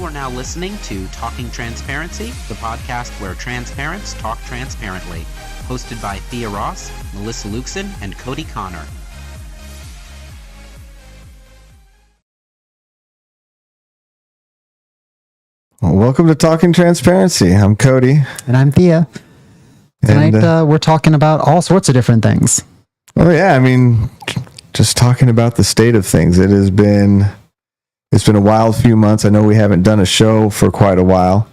You are now listening to Talking Transparency, the podcast where transparents talk transparently. Hosted by Thea Ross, Melissa Luxon, and Cody Connor. Well, welcome to Talking Transparency. I'm Cody. And I'm Thea. Tonight we're talking about all sorts of different things. Oh yeah, I mean, just talking about the state of things. It's been a wild few months. I know we haven't done a show for quite a while.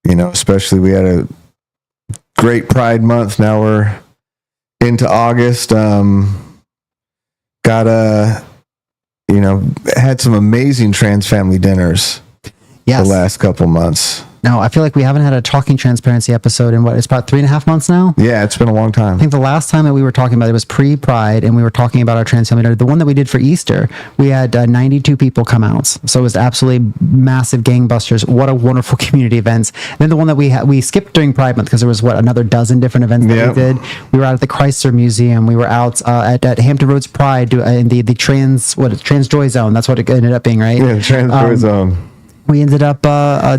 Especially we had a great Pride Month. Now we're into August. Had some amazing trans family dinners. Yes. The last couple months. No, I feel like we haven't had a Talking Transparency episode in it's about 3.5 months now? Yeah, it's been a long time. I think the last time that we were talking about it was pre-Pride, and we were talking about our trans family dinner. The one that we did for Easter, we had 92 people come out. So it was absolutely massive gangbusters. What a wonderful community events. And then the one that we skipped during Pride Month because there was, another dozen different events that we did. We were out at the Chrysler Museum. We were out at Hampton Roads Pride in the Trans Joy Zone. That's what it ended up being, right? Yeah, Trans Joy Zone. We ended up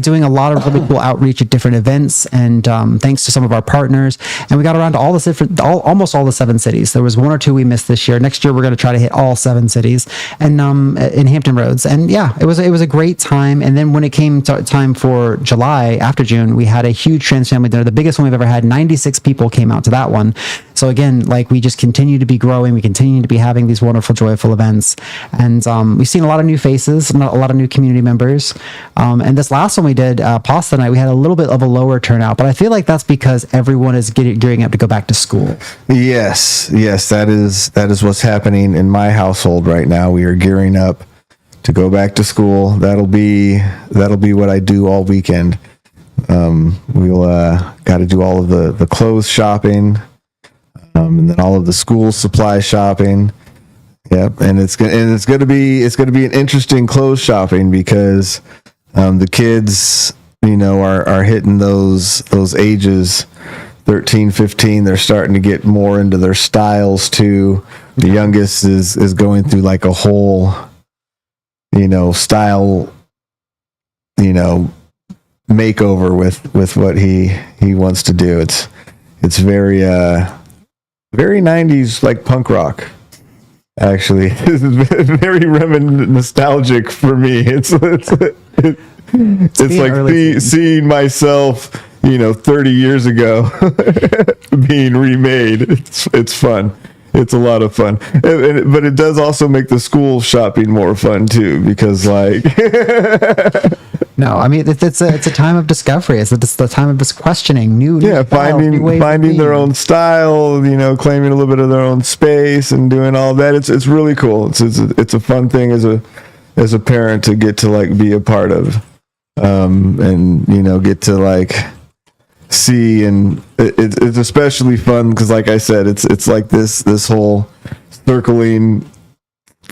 doing a lot of really cool outreach at different events, and thanks to some of our partners, and we got around to almost all the 7 cities. There was 1 or 2 we missed this year. Next year we're going to try to hit all 7 cities, and in Hampton Roads. And yeah, it was a great time. And then when it came to time for July, after June, we had a huge trans family dinner, the biggest one we've ever had. 96 people came out to that one. So again, we just continue to be growing. We continue to be having these wonderful, joyful events, and we've seen a lot of new faces, a lot of new community members. And this last one we did, Pasta Night, we had a little bit of a lower turnout, but I feel like that's because everyone is gearing up to go back to school. Yes, that is what's happening in my household right now. We are gearing up to go back to school. That'll be what I do all weekend. We'll got to do all of the clothes shopping, and then all of the school supply shopping. Yep, and it's going to be an interesting clothes shopping because the kids, are hitting those ages, 13, 15. They're starting to get more into their styles too. The youngest is going through like a whole, style, makeover with what he wants to do. It's very 90s, like punk rock. Actually, it's very nostalgic for me. It's like seeing myself, 30 years ago being remade. It's fun. It's a lot of fun, but it does also make the school shopping more fun too, because No, I mean it's a time of discovery. It's the time of just questioning new finding their own style. Claiming a little bit of their own space and doing all that. It's really cool. It's a fun thing as a parent to get to be a part of, and get to see. And it's especially fun because, like I said, it's like this whole circling.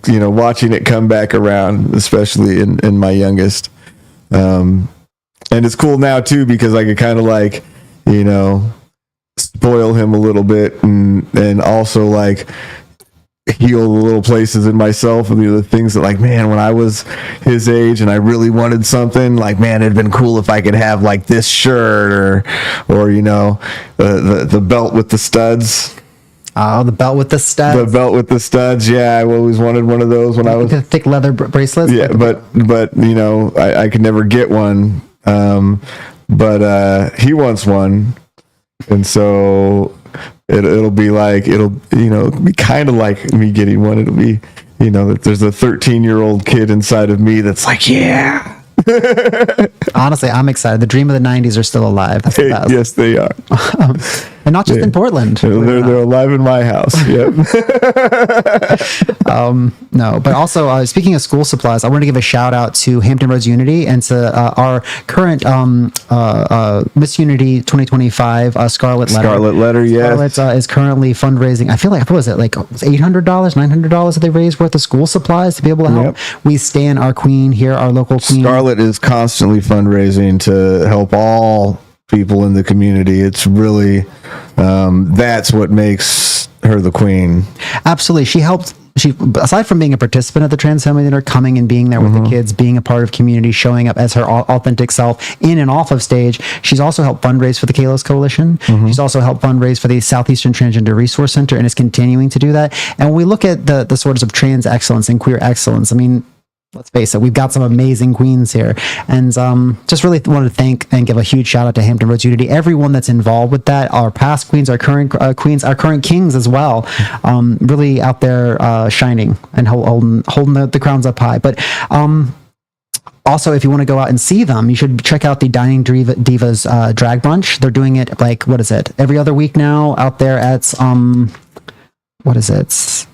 Watching it come back around, especially in my youngest. And it's cool now too because I could kind of spoil him a little bit and also heal the little places in myself and the things that when I was his age and I really wanted something, it'd been cool if I could have this shirt or the belt with the studs. Oh, the belt with the studs. The belt with the studs. Yeah, I always wanted one of those when I was the thick leather bracelets. Yeah, but I could never get one. But he wants one, and so it'll be kind of like me getting one. It'll be that there's a 13-year-old kid inside of me that's yeah. Honestly, I'm excited. The dream of the 90s are still alive. That's the best. Yes, they are. And not just in Portland. They're alive in my house. Yep. No, but also speaking of school supplies, I want to give a shout out to Hampton Roads Unity and to our current Miss Unity 2025 Scarlet Letter. Scarlet Letter, yes. Scarlet is currently fundraising. I feel like, what was it, $800, $900 that they raised worth of school supplies to be able to help. Yep. We stand our queen here, our local queen. Scarlet is constantly fundraising to help all people in the community. It's really that's what makes her the queen. Absolutely. She helped aside from being a participant of the trans family dinner, coming and being there with the kids, being a part of community, showing up as her authentic self in and off of stage, she's also helped fundraise for the Kalos Coalition. She's also helped fundraise for the Southeastern Transgender Resource Center and is continuing to do that. And when we look at the sorts of trans excellence and queer excellence, I mean, let's face it, we've got some amazing queens here. And just really wanted to thank and give a huge shout out to Hampton Roads Unity, everyone that's involved with that, our past queens, our current queens, our current kings as well, really out there shining and holding the crowns up high. But also, if you want to go out and see them, you should check out the Dining Divas drag brunch. They're doing it every other week now out there at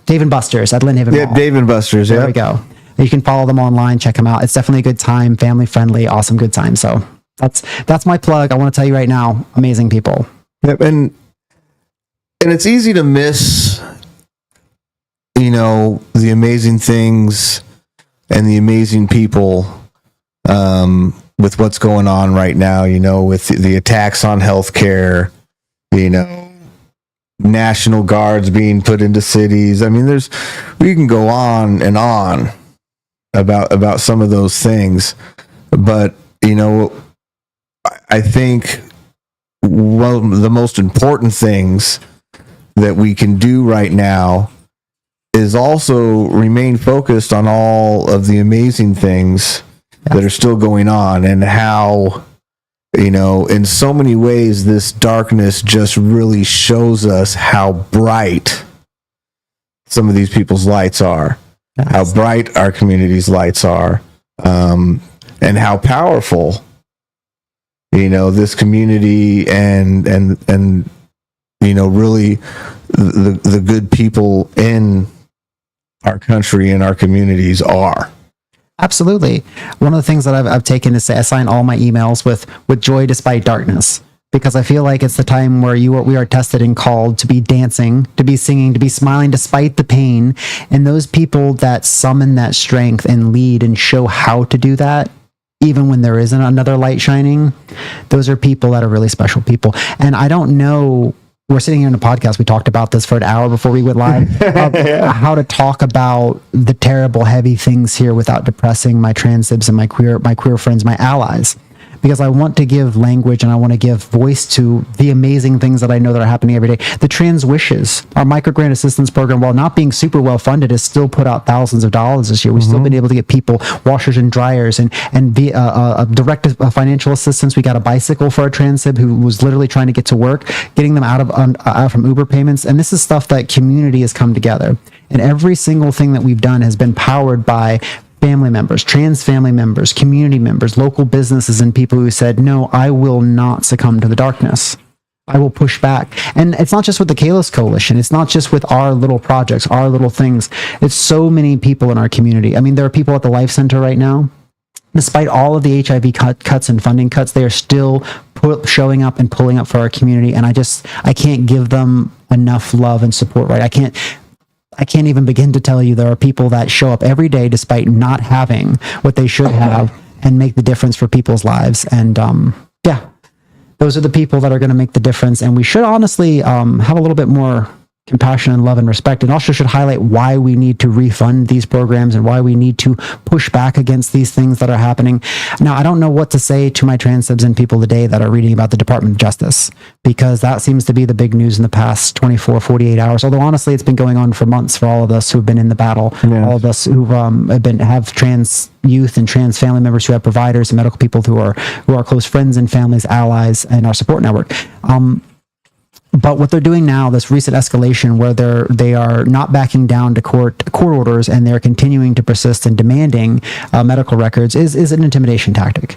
Dave & Buster's at Lynn Haven Mall. Dave & Buster's. There we go. You can follow them online, check them out. It's definitely a good time, family friendly, awesome, good time. So that's my plug. I want to tell you right now, amazing people. Yep, and it's easy to miss, the amazing things and the amazing people with what's going on right now. With the attacks on healthcare, National Guards being put into cities. I mean, we can go on and on about some of those things, but I think one of the most important things that we can do right now is also remain focused on all of the amazing things that are still going on, and how in so many ways this darkness just really shows us how bright some of these people's lights are. How bright our community's lights are, and how powerful, this community and really the good people in our country and our communities are. Absolutely. One of the things that I've taken is to assign all my emails with joy despite darkness, because I feel like it's the time where we are tested and called to be dancing, to be singing, to be smiling despite the pain. And those people that summon that strength and lead and show how to do that, even when there isn't another light shining, those are people that are really special people. And I don't know, we're sitting here in a podcast, we talked about this for an hour before we went live, how to talk about the terrible, heavy things here without depressing my trans sibs and my queer friends, my allies. Because I want to give language and I want to give voice to the amazing things that I know that are happening every day. The Trans Wishes, our microgrant assistance program, while not being super well funded, has still put out thousands of dollars this year. We've still been able to get people washers and dryers and via direct financial assistance. We got a bicycle for a trans sib who was literally trying to get to work, getting them out from Uber payments. And this is stuff that community has come together. And every single thing that we've done has been powered by family members, trans family members, community members, local businesses, and people who said, no, I will not succumb to the darkness. I will push back. And it's not just with the Kalos Coalition. It's not just with our little projects, our little things. It's so many people in our community. I mean, there are people at the Life Center right now. Despite all of the HIV cuts and funding cuts, they are still showing up and pulling up for our community. And I can't give them enough love and support, right? I can't even begin to tell you there are people that show up every day despite not having what they should have and make the difference for people's lives. And those are the people that are going to make the difference. And we should honestly have a little bit more compassion and love and respect, and also should highlight why we need to refund these programs and why we need to push back against these things that are happening. Now, I don't know what to say to my trans subs and people today that are reading about the Department of Justice, because that seems to be the big news in the past 24, 48 hours. Although honestly, it's been going on for months for all of us who've been in the battle, all of us who have trans youth and trans family members who have providers and medical people who are close friends and families, allies, and our support network. But what they're doing now, this recent escalation where they are not backing down to court orders and they're continuing to persist in demanding medical records is an intimidation tactic.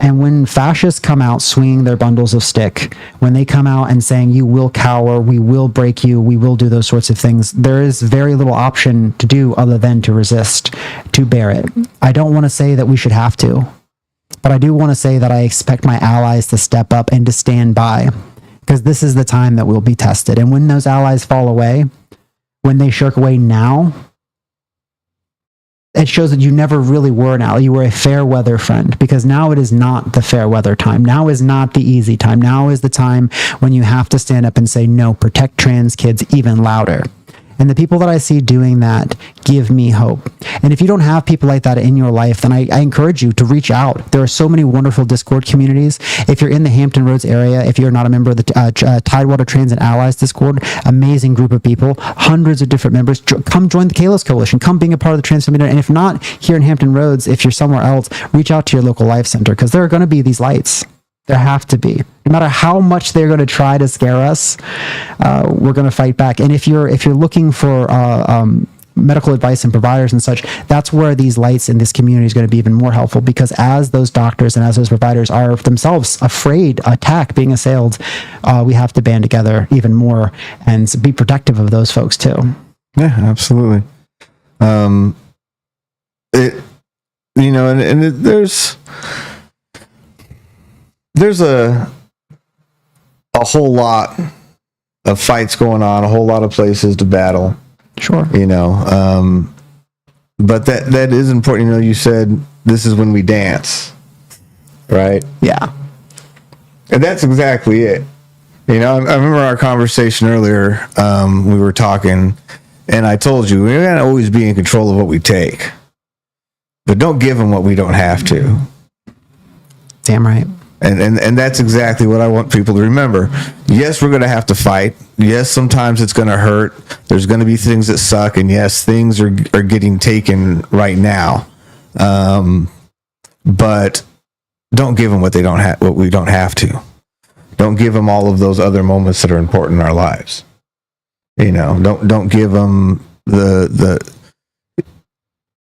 And when fascists come out swinging their bundles of stick, when they come out and saying, you will cower, we will break you, we will do those sorts of things, there is very little option to do other than to resist, to bear it. I don't want to say that we should have to, but I do want to say that I expect my allies to step up and to stand by, because this is the time that we'll be tested. And when those allies fall away, when they shirk away now, it shows that you never really were an ally. You were a fair weather friend, because now it is not the fair weather time. Now is not the easy time. Now is the time when you have to stand up and say, no, protect trans kids even louder. And the people that I see doing that give me hope. And if you don't have people like that in your life, then I encourage you to reach out. There are so many wonderful Discord communities. If you're in the Hampton Roads area, if you're not a member of the Tidewater Transit Allies Discord, amazing group of people, hundreds of different members. Come join the Kalos Coalition. Come being a part of the Transit community. And if not here in Hampton Roads, if you're somewhere else, reach out to your local life center, because there are going to be these lights. There have to be. No matter how much they're going to try to scare us, we're going to fight back. And if you're looking for medical advice and providers and such, that's where these lights in this community is going to be even more helpful, because as those doctors and as those providers are themselves afraid, attacked, being assailed, we have to band together even more and be protective of those folks too. Yeah, absolutely. There's a whole lot of fights going on, a whole lot of places to battle. Sure. But that is important. You said this is when we dance, right? Yeah. And that's exactly it. I remember our conversation earlier. We were talking, and I told you we're going to always be in control of what we take, but don't give them what we don't have to. Damn right. And that's exactly what I want people to remember. Yes, we're going to have to fight. Yes, sometimes it's going to hurt. There's going to be things that suck. And yes, things are getting taken right now. But don't give them what they don't have, what we don't have to. Don't give them all of those other moments that are important in our lives. Don't give them the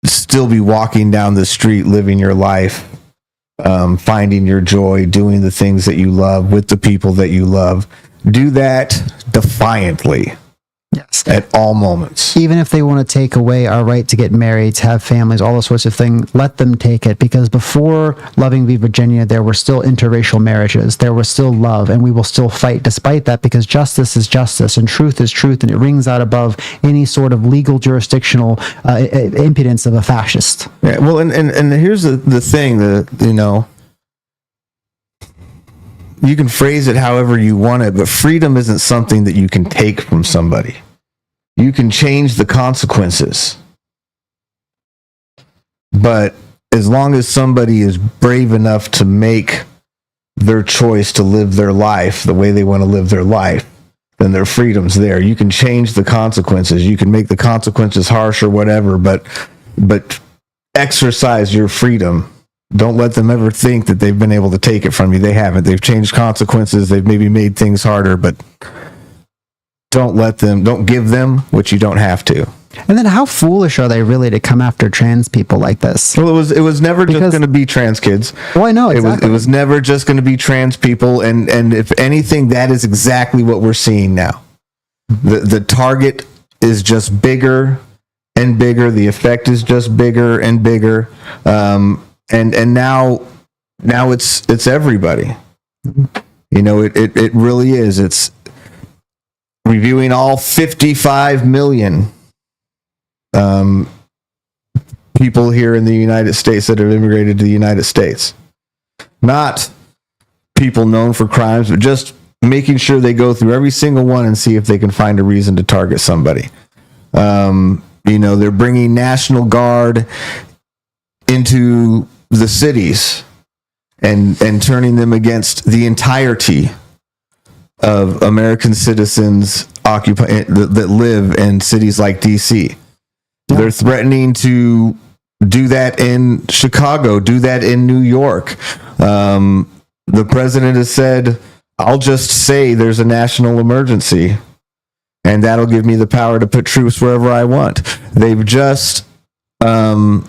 still be walking down the street, living your life, finding your joy, doing the things that you love with the people that you love. Do that defiantly. Yes. At all moments. Even if they want to take away our right to get married, to have families, all those sorts of things, let them take it. Because before Loving v. Virginia, there were still interracial marriages. There was still love, and we will still fight despite that, because justice is justice and truth is truth, and it rings out above any sort of legal jurisdictional impudence of a fascist. Yeah, well, and here's the thing that, you can phrase it however you want it, but freedom isn't something that you can take from somebody. You can change the consequences. But as long as somebody is brave enough to make their choice to live their life the way they want to live their life, then their freedom's there. You can change the consequences. You can make the consequences harsh or whatever, but exercise your freedom. Don't let them ever think that they've been able to take it from you. They haven't. They've changed consequences. They've maybe made things harder, but don't give them what you don't have to. And then how foolish are they really to come after trans people like this? Well, it was never just going to be trans kids. Well, I know, exactly. It was never just going to be trans people, and if anything, that is exactly what we're seeing now. The target is just bigger and bigger. The effect is just bigger and bigger. And now it's everybody. It really is. It's reviewing all 55 million people here in the United States that have immigrated to the United States. Not people known for crimes, but just making sure they go through every single one and see if they can find a reason to target somebody. They're bringing National Guard into the cities and turning them against the entirety of American citizens that live in cities like DC. Yeah. They're threatening to do that in Chicago, do that in New York. The president has said, I'll just say there's a national emergency, and that'll give me the power to put troops wherever I want. They've just actually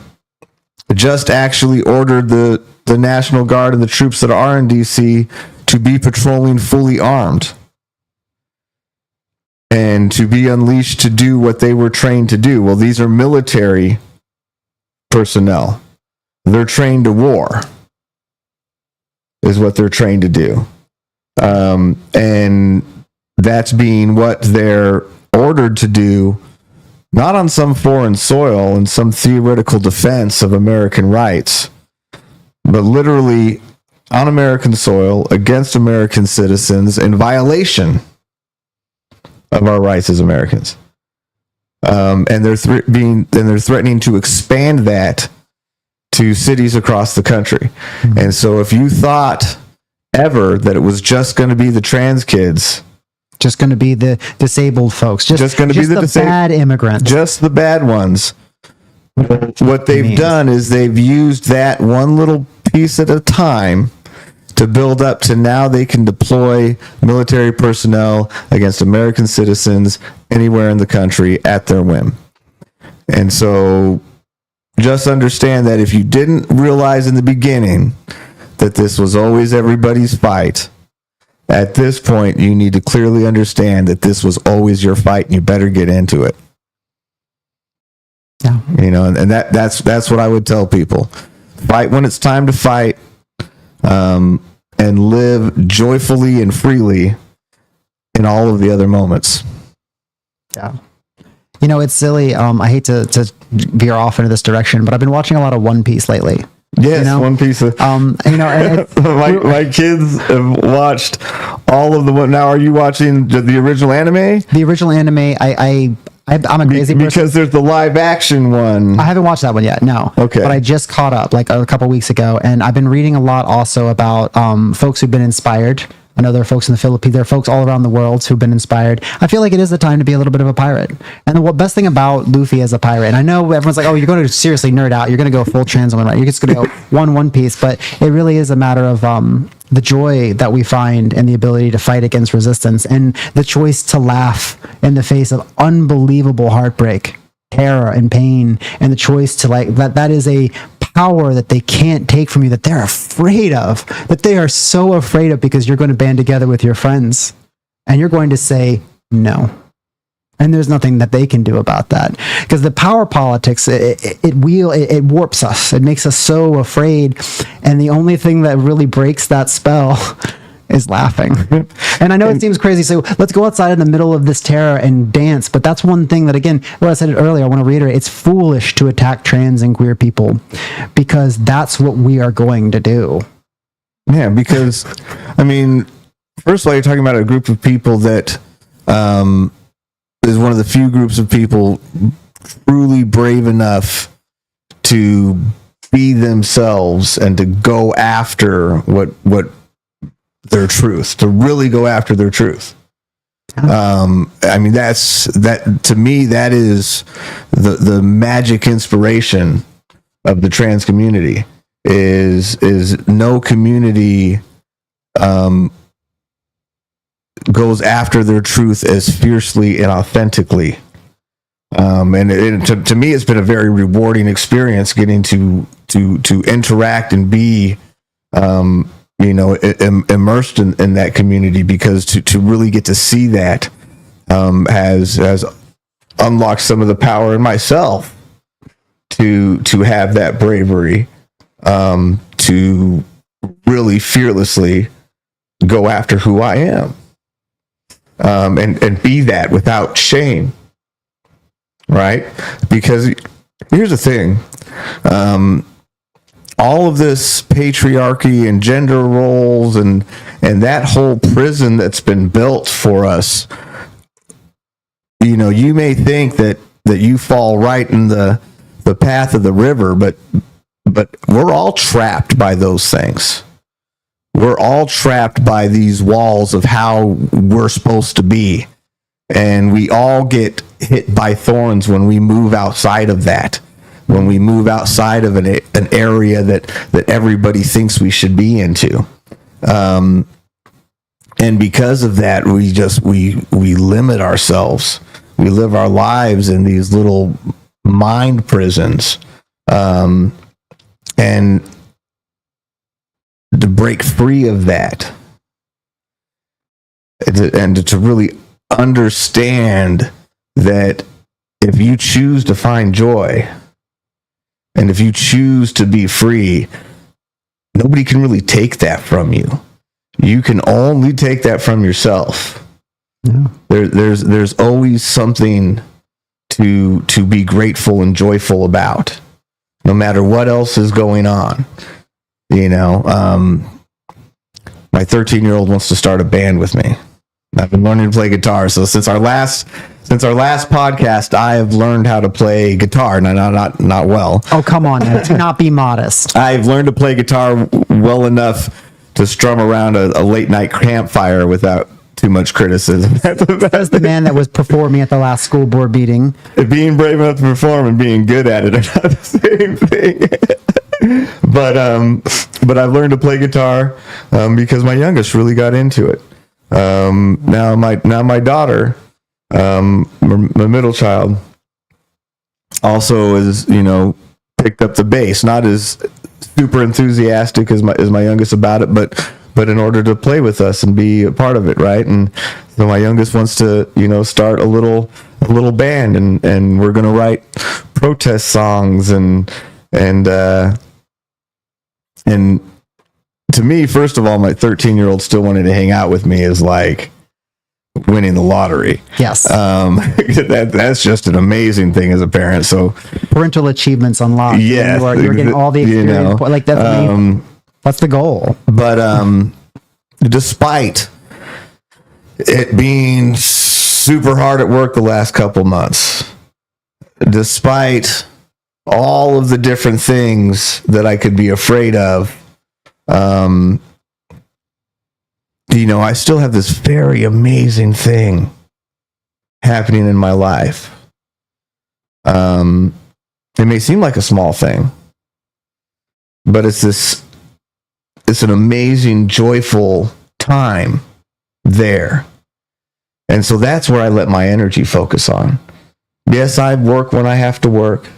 ordered the National Guard and the troops that are in DC to be patrolling fully armed and to be unleashed to do what they were trained to do. Well, these are military personnel. They're trained to war, is what they're trained to do. And that's being what they're ordered to do, not on some foreign soil and some theoretical defense of American rights, but literally on American soil against American citizens in violation of our rights as Americans. and they're threatening to expand that to cities across the country. Mm-hmm. And so if you thought ever that it was just going to be the trans kids, just going to be the disabled folks, just going to be the bad immigrants, just the bad ones, what they've done is they've used that one little piece at a time to build up to now they can deploy military personnel against American citizens anywhere in the country at their whim. And so just understand that if you didn't realize in the beginning that this was always everybody's fight, at this point you need to clearly understand that this was always your fight and you better get into it. Yeah. You know, and that's what I would tell people. Fight when it's time to fight. And live joyfully and freely in all of the other moments. Yeah. You know, it's silly. I hate to veer off into this direction, but I've been watching a lot of One Piece lately. Yes, you know? One Piece. You know, my kids have watched all of the. Now, are you watching the original anime? The original anime, I'm a crazy person. Because there's the live action one. I haven't watched that one yet, no. Okay. But I just caught up like a couple weeks ago, and I've been reading a lot also about folks who've been inspired. I know there are folks in the Philippines, there are folks all around the world who've been inspired. I feel like it is the time to be a little bit of a pirate. And the best thing about Luffy as a pirate, and I know everyone's like, oh, you're going to seriously nerd out. You're going to go full trans woman, right? You're just going to go One Piece. But it really is a matter of the joy that we find and the ability to fight against resistance and the choice to laugh in the face of unbelievable heartbreak, terror, and pain, and the choice to like that is a power that they can't take from you, that they're afraid of, that they are so afraid of, because you're going to band together with your friends and you're going to say no. And there's nothing that they can do about that, because the power politics, it warps us. It makes us so afraid. And the only thing that really breaks that spell is laughing. And I know it seems crazy. So let's go outside in the middle of this terror and dance. But that's one thing that, again, what I said earlier, I want to reiterate, it's foolish to attack trans and queer people, because that's what we are going to do. Yeah, because, I mean, first of all, you're talking about a group of people that is one of the few groups of people truly brave enough to be themselves and to go after what their truth, to really go after their truth. I mean, that to me, that is the magic inspiration of the trans community. Is no community goes after their truth as fiercely and authentically. And to me, it's been a very rewarding experience getting to interact and be immersed in that community, because to really get to see that has unlocked some of the power in myself to have that bravery, to really fearlessly go after who I am, and be that without shame, right? Because here's the thing. All of this patriarchy and gender roles and that whole prison that's been built for us, you know, you may think that you fall right in the path of the river, but we're all trapped by those things. We're all trapped by these walls of how we're supposed to be. And we all get hit by thorns when we move outside of that. When we move outside of an area that everybody thinks we should be into. And because of that, we limit ourselves. We live our lives in these little mind prisons. And to break free of that, and to really understand that if you choose to find joy, and if you choose to be free, nobody can really take that from you. You can only take that from yourself. Yeah. There's always something to be grateful and joyful about, no matter what else is going on. You know, my 13-year-old wants to start a band with me. I've been learning to play guitar. So since our last since our last podcast, I have learned how to play guitar. Not well. Oh, come on, Ed. Do not be modest. I've learned to play guitar well enough to strum around a late night campfire without too much criticism. As the man that was performing at the last school board meeting. Being brave enough to perform and being good at it are not the same thing. But I've learned to play guitar because my youngest really got into it. Now my daughter, my middle child, also is picked up the bass. Not as super enthusiastic as my youngest about it, but in order to play with us and be a part of it, right? And so my youngest wants to start a little band, and we're gonna write protest songs and to me, first of all, my 13-year-old still wanting to hang out with me is like winning the lottery. Yes. That's just an amazing thing as a parent. So parental achievements unlocked. Yeah. You're getting all the experience. Like that's the goal. But despite it being super hard at work the last couple months, despite all of the different things that I could be afraid of, I still have this very amazing thing happening in my life. It may seem like a small thing, but it's an amazing, joyful time there. And so that's where I let my energy focus on. Yes, I work when I have to work,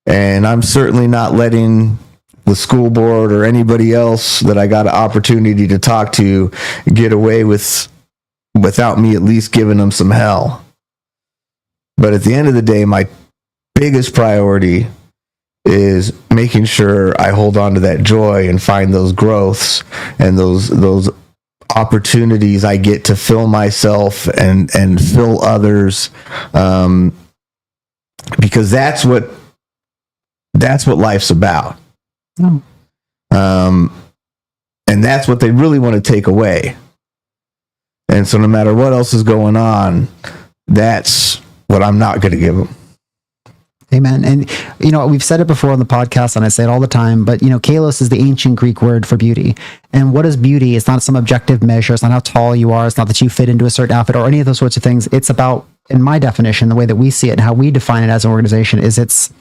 and I'm certainly not letting the school board or anybody else that I got an opportunity to talk to get away without me at least giving them some hell. But at the end of the day, my biggest priority is making sure I hold on to that joy and find those growths and those opportunities I get to fill myself and fill others, because that's what life's about. Oh. And that's what they really want to take away. And so no matter what else is going on, that's what I'm not going to give them. Amen. And, we've said it before on the podcast, and I say it all the time, but, kalos is the ancient Greek word for beauty. And what is beauty? It's not some objective measure. It's not how tall you are. It's not that you fit into a certain outfit or any of those sorts of things. It's about, in my definition, the way that we see it and how we define it as an organization is it's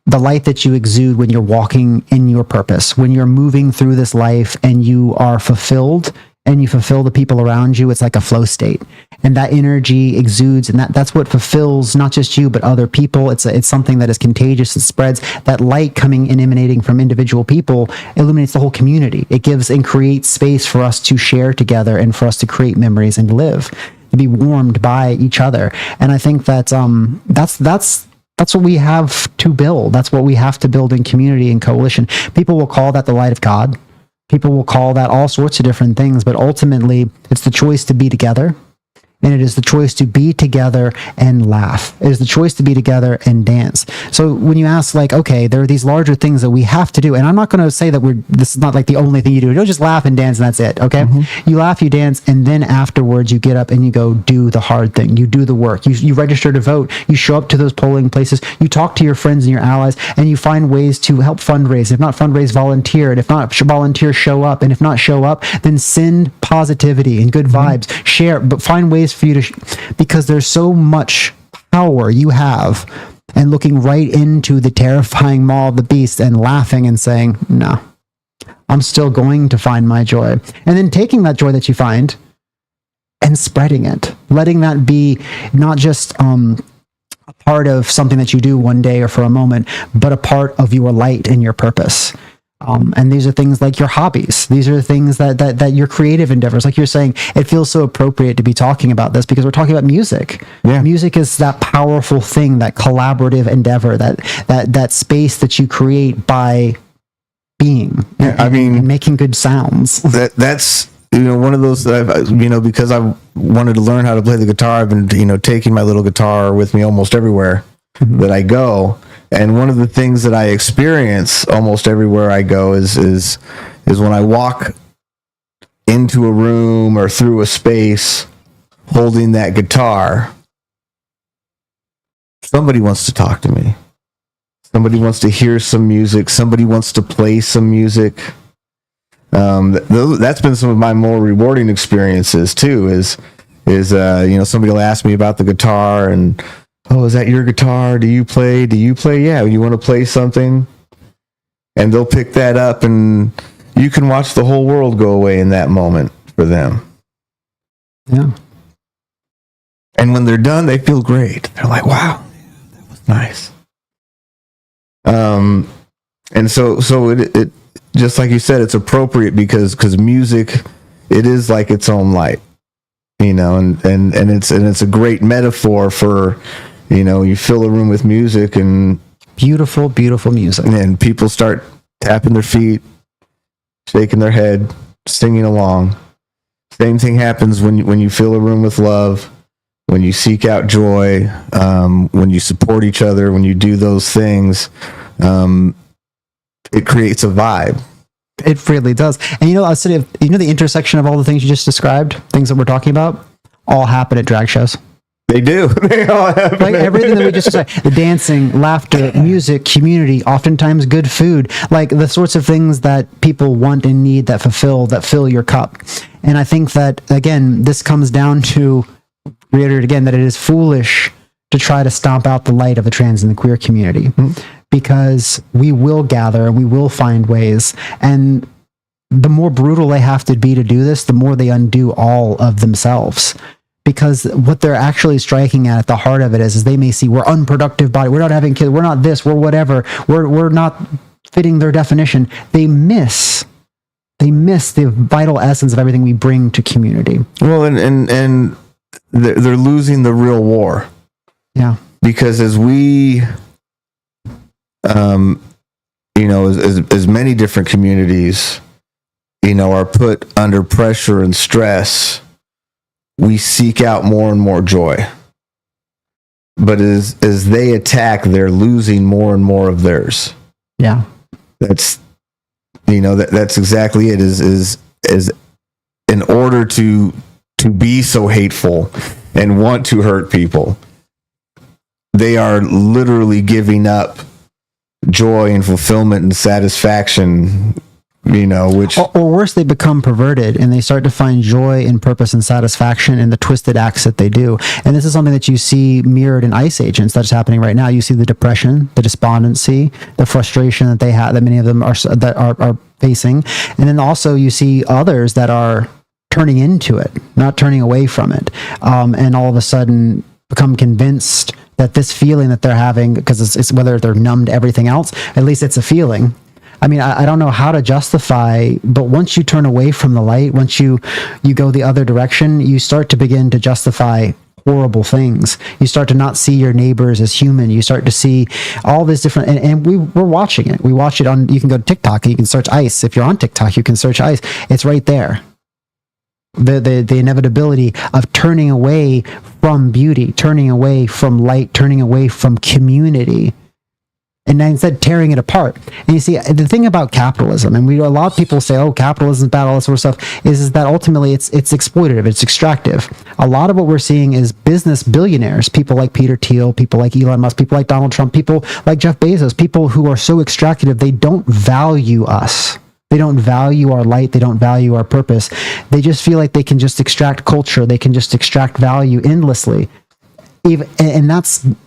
the light that you exude when you're walking in your purpose, when you're moving through this life and you are fulfilled and you fulfill the people around you. It's like a flow state, and that energy exudes, and that's what fulfills not just you, but other people. It's something that is contagious and spreads. That light coming and emanating from individual people illuminates the whole community. It gives and creates space for us to share together and for us to create memories and live, to be warmed by each other. And I think that that's what we have to build. That's what we have to build in community and coalition. People will call that the light of God. People will call that all sorts of different things, but ultimately it's the choice to be together. And it is the choice to be together and laugh. It is the choice to be together and dance. So when you ask, like, okay, there are these larger things that we have to do, and I'm not going to say that this is not like the only thing you do. You don't just laugh and dance and that's it, okay? Mm-hmm. You laugh, you dance, and then afterwards you get up and you go do the hard thing. You do the work. You register to vote. You show up to those polling places. You talk to your friends and your allies, and you find ways to help fundraise. If not fundraise, volunteer. And if not volunteer, show up. And if not show up, then send positivity and good vibes. Share, but find ways for you to, because there's so much power you have, and looking right into the terrifying maw of the beast and laughing and saying, no, I'm still going to find my joy. And then taking that joy that you find and spreading it, letting that be not just a part of something that you do one day or for a moment, but a part of your light and your purpose. And these are things like your hobbies. These are the things that your creative endeavors, like you're saying, it feels so appropriate to be talking about this because we're talking about music. Yeah. Music is that powerful thing, that collaborative endeavor, that space that you create by being, and making good sounds. That's one of those that I've, because I wanted to learn how to play the guitar, I've been, taking my little guitar with me almost everywhere that I go. And one of the things that I experience almost everywhere I go is when I walk into a room or through a space holding that guitar, somebody wants to talk to me. Somebody wants to hear some music. Somebody wants to play some music. That's been some of my more rewarding experiences too. Is somebody will ask me about the guitar and, oh, is that your guitar? Do you play? Yeah. You want to play something? And they'll pick that up, and you can watch the whole world go away in that moment for them. Yeah. And when they're done, they feel great. They're like, wow, that was nice. And so it just like you said, it's appropriate because music, it is like its own light, and it's a great metaphor for, you fill a room with music and Beautiful, beautiful music. and people start tapping their feet, shaking their head, singing along. Same thing happens when you fill a room with love, when you seek out joy, when you support each other, when you do those things. It creates a vibe. It really does. And I said, the intersection of all the things you just described, things that we're talking about, all happen at drag shows. They do. They all happen. Like everything that we just described, the dancing, laughter, music, community, oftentimes good food, like the sorts of things that people want and need that fill your cup. And I think that, again, this comes down to, reiterate again, that it is foolish to try to stomp out the light of the trans and the queer community. Mm-hmm. Because we will gather and we will find ways. And the more brutal they have to be to do this, the more they undo all of themselves. Because what they're actually striking at the heart of it is they may see we're unproductive body, we're not having kids, we're not this, we're whatever, we're not fitting their definition. They miss the vital essence of everything we bring to community. Well, and they're losing the real war. Yeah. Because as we as many different communities, are put under pressure and stress, we seek out more and more joy. But as they attack, they're losing more and more of theirs. Yeah. That's that's exactly it. Is in order to be so hateful and want to hurt people, they are literally giving up joy and fulfillment and satisfaction, which... Or worse, they become perverted and they start to find joy and purpose and satisfaction in the twisted acts that they do. And this is something that you see mirrored in ICE agents that's happening right now. You see the depression, the despondency, the frustration that they have, that many of them are facing. And then also you see others that are turning into it, not turning away from it. And all of a sudden become convinced that this feeling that they're having, because it's whether they're numb to everything else, at least it's a feeling. I mean, I don't know how to justify, but once you turn away from the light, once you go the other direction, you start to begin to justify horrible things. You start to not see your neighbors as human. You start to see all this different, and we're watching it. We watch it on, you can go to TikTok, you can search ICE. If you're on TikTok, you can search ICE. It's right there. The inevitability of turning away from beauty, turning away from light, turning away from community, and instead tearing it apart. And you see, the thing about capitalism, and a lot of people say, oh, capitalism is bad, all that sort of stuff, is that ultimately it's exploitative, it's extractive. A lot of what we're seeing is business billionaires, people like Peter Thiel, people like Elon Musk, people like Donald Trump, people like Jeff Bezos, people who are so extractive, they don't value us. They don't value our light. They don't value our purpose. They just feel like they can just extract culture. They can just extract value endlessly. And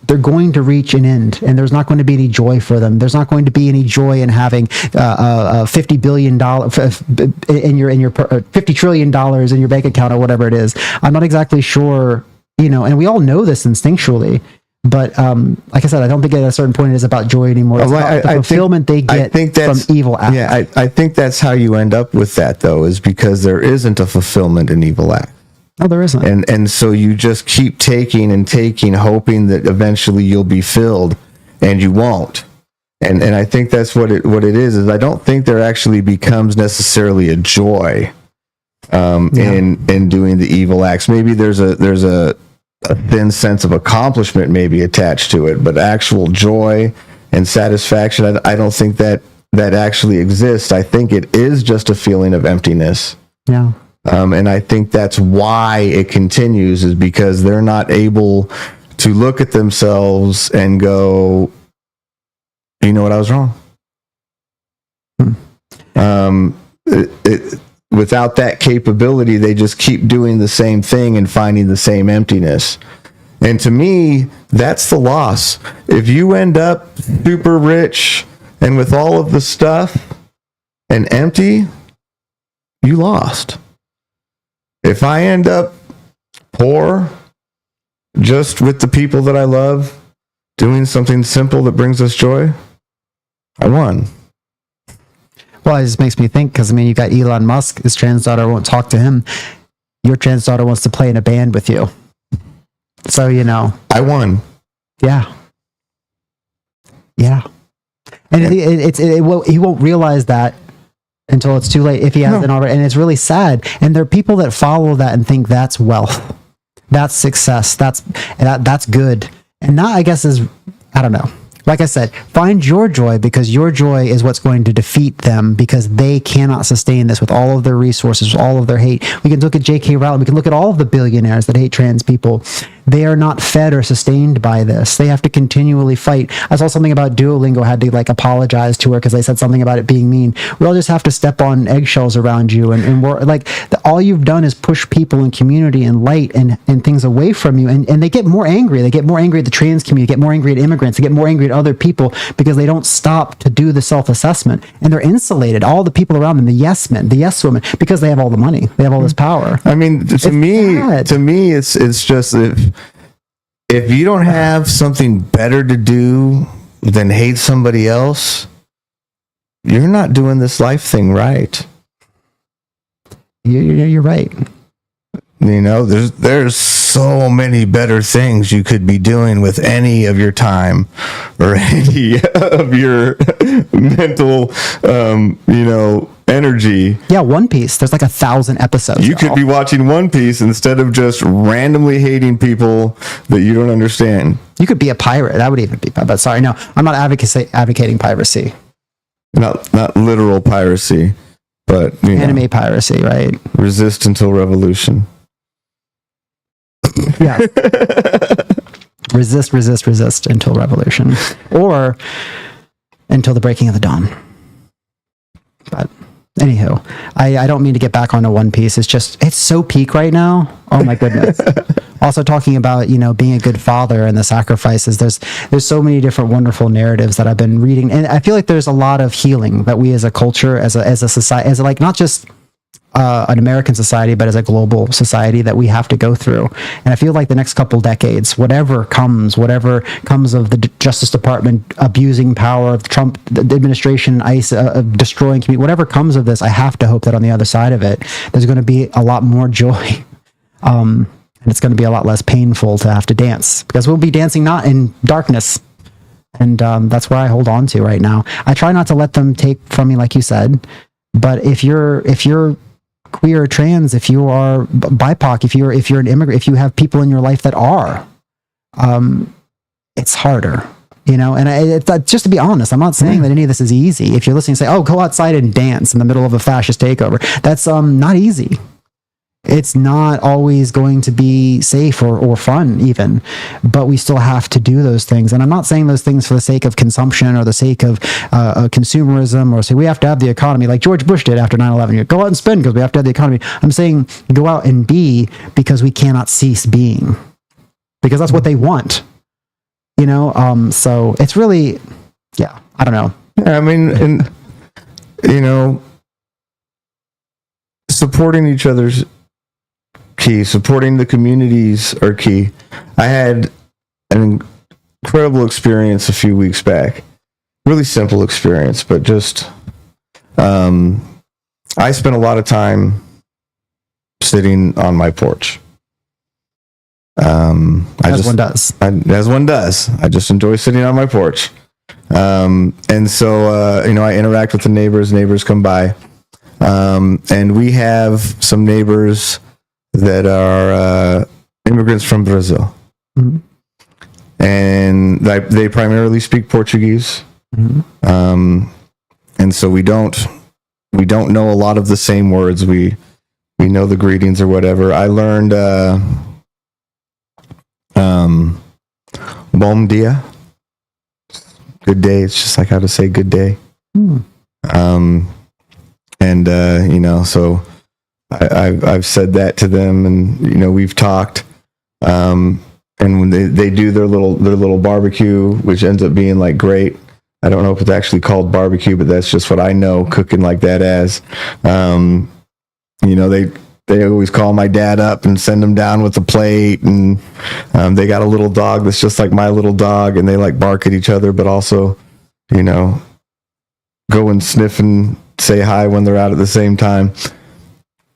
they're going to reach an end, and there's not going to be any joy for them. There's not going to be any joy in having $50 billion in your $50 trillion in your bank account or whatever it is. I'm not exactly sure, and we all know this instinctually. But like I said, I don't think at a certain point it is about joy anymore. It's about the fulfillment they get from evil acts. Yeah, I think that's how you end up with that, though, is because there isn't a fulfillment in evil acts. No, there isn't. And so you just keep taking and taking, hoping that eventually you'll be filled, and you won't. And I think that's what it is I don't think there actually becomes necessarily a joy in doing the evil acts. Maybe there's a thin sense of accomplishment maybe attached to it, but actual joy and satisfaction, I don't think that actually exists. I think it is just a feeling of emptiness. Yeah. And I think that's why it continues, is because they're not able to look at themselves and go, you know what, I was wrong. Without that capability, they just keep doing the same thing and finding the same emptiness. And to me, that's the loss. If you end up super rich and with all of the stuff and empty, you lost. If I end up poor, just with the people that I love, doing something simple that brings us joy, I won. Well, it just makes me think, because I mean, you got Elon Musk, his trans daughter won't talk to him. Your trans daughter wants to play in a band with you. So, you know. I won. Yeah. Yeah. And he won't realize that until it's too late, if he hasn't already. And it's really sad. And there are people that follow that and think that's wealth. That's success. That's good. And that, I guess, is, I don't know. Like I said, find your joy, because your joy is what's going to defeat them, because they cannot sustain this with all of their resources, all of their hate. We can look at J.K. Rowling. We can look at all of the billionaires that hate trans people. They are not fed or sustained by this. They have to continually fight. I saw something about Duolingo had to like apologize to her because they said something about it being mean. We all just have to step on eggshells around you, and we're like, all you've done is push people and community and light and things away from you, and they get more angry. They get more angry at the trans community, get more angry at immigrants, they get more angry at other people, because they don't stop to do the self-assessment, and they're insulated. All the people around them, the yes men, the yes women, because they have all the money, they have all this power. I mean, to me, it's just, if you don't have something better to do than hate somebody else, you're not doing this life thing right. You're right. You know, there's so many better things you could be doing with any of your time or any of your mental, energy. Yeah, One Piece. There's like 1,000 episodes. You could be watching One Piece instead of just randomly hating people that you don't understand. You could be a pirate. That would even be. But sorry, no, I'm not advocating piracy. Not literal piracy, but anime piracy, right? Resist until revolution. Yeah. resist until revolution, or until the breaking of the dawn. But anywho, I don't mean to get back onto One Piece. It's so peak right now. Oh my goodness. Also talking about, being a good father and the sacrifices. There's so many different wonderful narratives that I've been reading. And I feel like there's a lot of healing that we as a culture, as a society, as like not just an American society, but as a global society, that we have to go through. And I feel like the next couple decades, whatever comes of the Justice Department abusing power, of Trump the administration, ICE destroying community, whatever comes of this, I have to hope that on the other side of it, there's going to be a lot more joy. And it's going to be a lot less painful to have to dance, because we'll be dancing not in darkness. And that's where I hold on to right now. I try not to let them take from me, like you said. But if you're queer or trans, if you are BIPOC, if you're an immigrant, if you have people in your life that are, it's harder, and just to be honest, I'm not saying that any of this is easy. If you're listening, say, oh, go outside and dance in the middle of a fascist takeover. That's not easy. It's not always going to be safe or fun even, but we still have to do those things. And I'm not saying those things for the sake of consumption or the sake of consumerism, or say we have to have the economy like George Bush did after 9/11. You go out and spend because we have to have the economy. I'm saying go out and be, because we cannot cease being, because that's what they want. So it's really, I don't know. Yeah, I mean, and supporting each other's key. Supporting the communities are key. I had an incredible experience a few weeks back. Really simple experience, but just I spent a lot of time sitting on my porch. As one does. I just enjoy sitting on my porch. And so I interact with the neighbors. Neighbors come by, and we have some neighbors that are immigrants from Brazil. Mm-hmm. And they primarily speak Portuguese. Mm-hmm. And so we don't know a lot of the same words. We we know the greetings or whatever. I learned bom dia, good day. It's just like how to say good day. And so I've said that to them, and we've talked. And when they do their little barbecue, which ends up being like great. I don't know if it's actually called barbecue, but that's just what I know cooking like that as. They always call my dad up and send him down with a plate, and they got a little dog that's just like my little dog, and they like bark at each other, but also, go and sniff and say hi when they're out at the same time.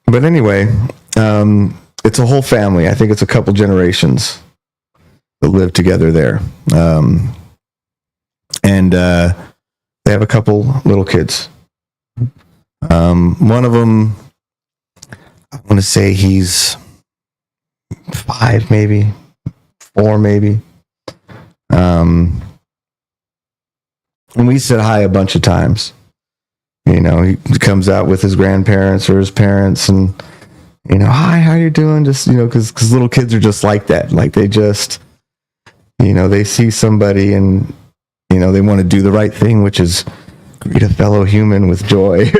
But anyway, it's a whole family. I think it's a couple generations that live together there. And they have a couple little kids. One of them, I want to say he's 5, maybe 4, maybe. And we said hi a bunch of times. He comes out with his grandparents or his parents, and hi, how you doing? Just because little kids are just like that. Like they just, they see somebody and they want to do the right thing, which is greet a fellow human with joy.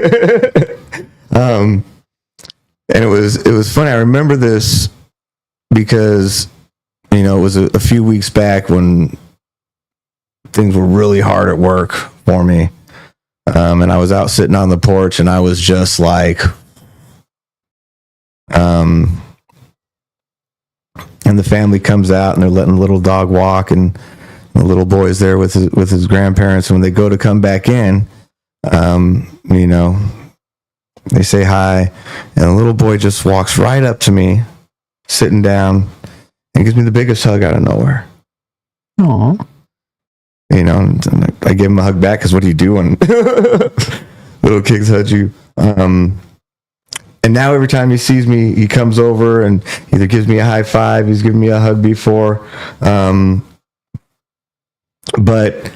And it was funny. I remember this because it was a few weeks back when things were really hard at work for me. And I was out sitting on the porch, and I was just like, and the family comes out, and they're letting the little dog walk, and the little boy's there with his grandparents. And when they go to come back in, they say hi, and the little boy just walks right up to me, sitting down, and gives me the biggest hug out of nowhere. Aww. And I give him a hug back because what are you doing? Little kids hug you. And now every time he sees me, he comes over and either gives me a high five, he's given me a hug before. But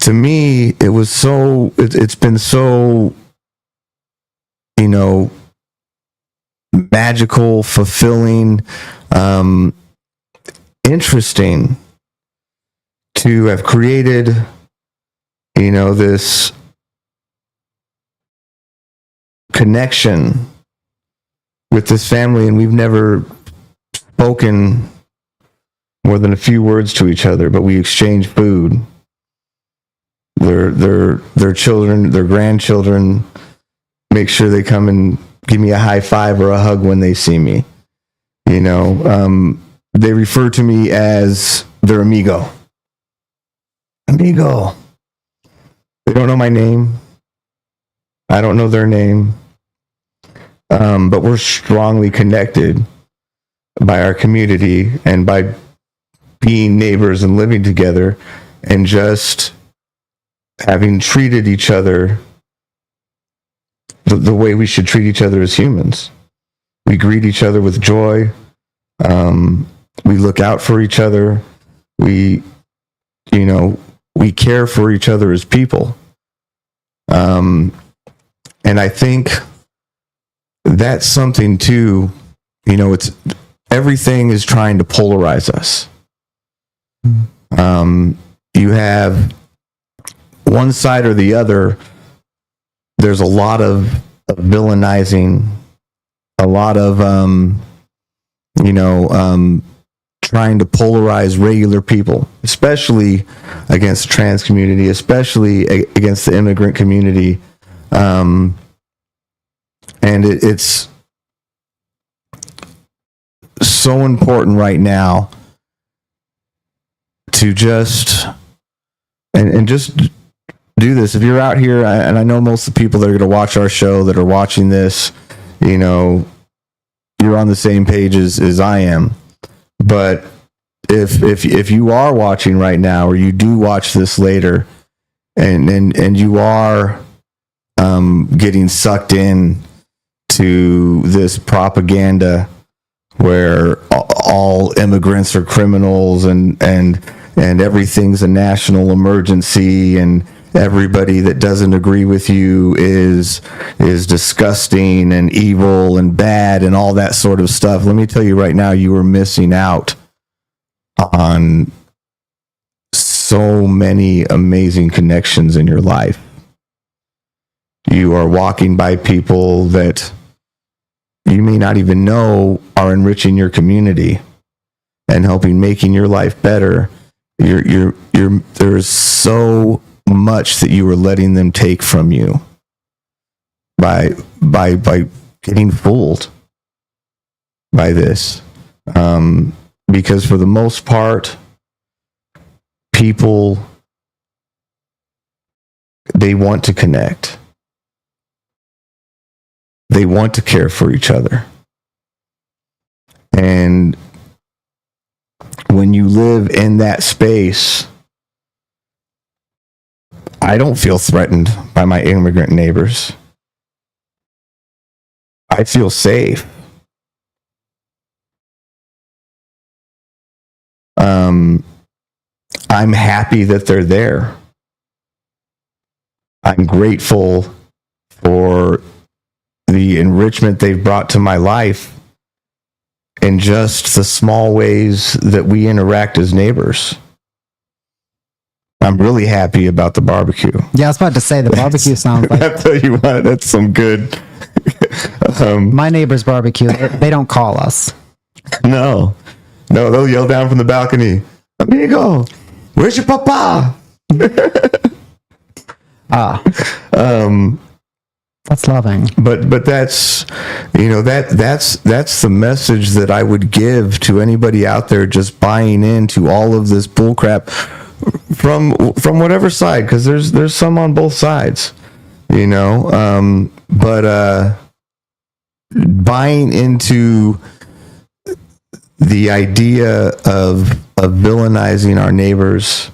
to me, it was it's been so, magical, fulfilling, interesting to have created, this connection with this family, and we've never spoken more than a few words to each other, but we exchange food. Their children, their grandchildren, make sure they come and give me a high five or a hug when they see me. They refer to me as their amigo. Amigo. They don't know my name. I don't know their name. But we're strongly connected by our community and by being neighbors and living together and just having treated each other the way we should treat each other as humans. We greet each other with joy. We look out for each other. We care for each other as people. And I think that's something too, it's everything is trying to polarize us. You have one side or the other. There's a lot of villainizing, a lot of, trying to polarize regular people, especially against the trans community, especially against the immigrant community. And it's so important right now to just do this. If you're out here, and I know most of the people that are going to watch our show that are watching this, you're on the same page as I am. But if you are watching right now, or you do watch this later, and you are getting sucked in to this propaganda where all immigrants are criminals and everything's a national emergency and everybody that doesn't agree with you is disgusting and evil and bad and all that sort of stuff. Let me tell you right now, you are missing out on so many amazing connections in your life. You are walking by people that you may not even know are enriching your community and helping making your life better. There's so much that you are letting them take from you by getting fooled by this. Because for the most part, people, they want to connect. They want to care for each other. And when you live in that space, I don't feel threatened by my immigrant neighbors. I feel safe. I'm happy that they're there. I'm grateful for the enrichment they've brought to my life in just the small ways that we interact as neighbors. I'm really happy about the barbecue. Yeah, I was about to say the barbecue sounds like. I tell you what, that's some good. My neighbor's barbecue. They don't call us. No, they'll yell down from the balcony, "Amigo, where's your papa?" That's loving. But that's, that's the message that I would give to anybody out there just buying into all of this bullcrap from whatever side, because there's some on both sides, but buying into the idea of villainizing our neighbors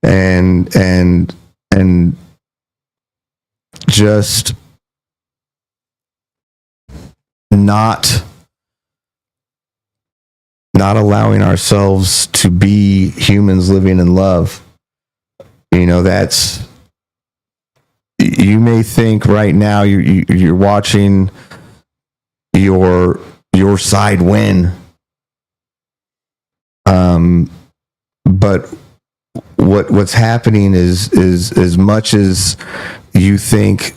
and just not allowing ourselves to be humans living in love. That's, you may think right now you're watching your side win. But what's happening is as much as you think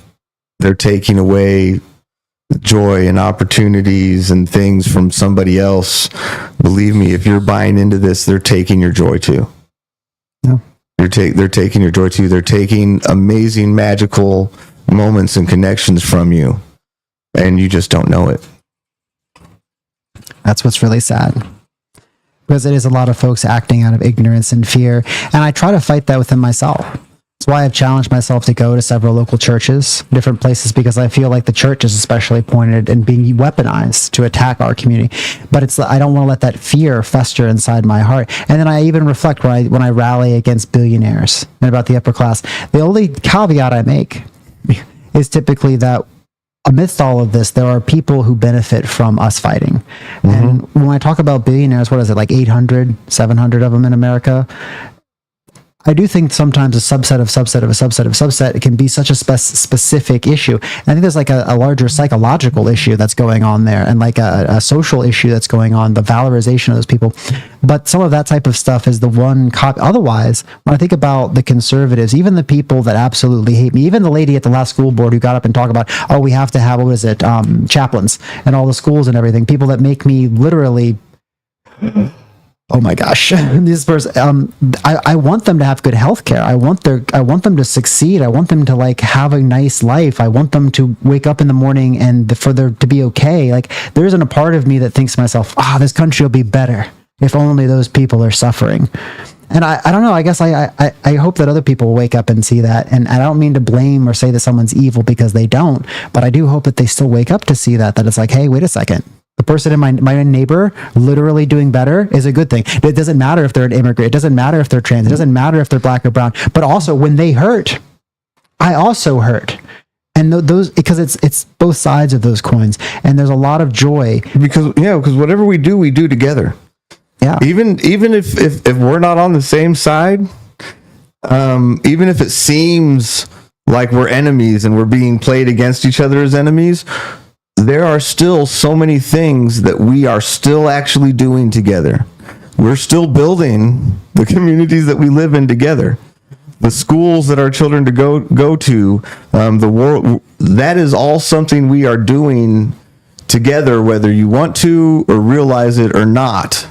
they're taking away joy and opportunities and things from somebody else, believe me, if you're buying into this, they're taking your joy too. Yeah. They're taking your joy too. They're taking amazing, magical moments and connections from you, and you just don't know it. That's what's really sad. Because it is a lot of folks acting out of ignorance and fear. And I try to fight that within myself. That's why I've challenged myself to go to several local churches, different places, because I feel like the church is especially pointed and being weaponized to attack our community. But I don't want to let that fear fester inside my heart. And then I even reflect when I rally against billionaires and about the upper class. The only caveat I make is typically that amidst all of this, there are people who benefit from us fighting. Mm-hmm. And when I talk about billionaires, what is it, like 800, 700 of them in America? I do think sometimes a subset of subset of a subset of subset, it can be such a specific issue. And I think there's like a larger psychological issue that's going on there, and like a social issue that's going on, the valorization of those people. But some of that type of stuff is the one copy. Otherwise, when I think about the conservatives, even the people that absolutely hate me, even the lady at the last school board who got up and talked about, oh, we have to have, what is it, chaplains and all the schools and everything, people that make me literally... Oh my gosh, this person, I want them to have good health care. I want them to succeed. I want them to like have a nice life. I want them to wake up in the morning and for there to be okay. Like there isn't a part of me that thinks to myself, this country will be better if only those people are suffering. And I don't know, I guess I hope that other people wake up and see that. And I don't mean to blame or say that someone's evil because they don't, but I do hope that they still wake up to see that it's like, hey, wait a second. The person in my neighbor literally doing better is a good thing. It doesn't matter if they're an immigrant. It doesn't matter if they're trans. It doesn't matter if they're black or brown. But also when they hurt, I also hurt. And those, because it's both sides of those coins. And there's a lot of joy. Because whatever we do together. Yeah. Even if we're not on the same side, even if it seems like we're enemies and we're being played against each other as enemies, there are still so many things that we are still actually doing together. We're still building the communities that we live in together. The schools that our children to go to, the world, that is all something we are doing together, whether you want to or realize it or not.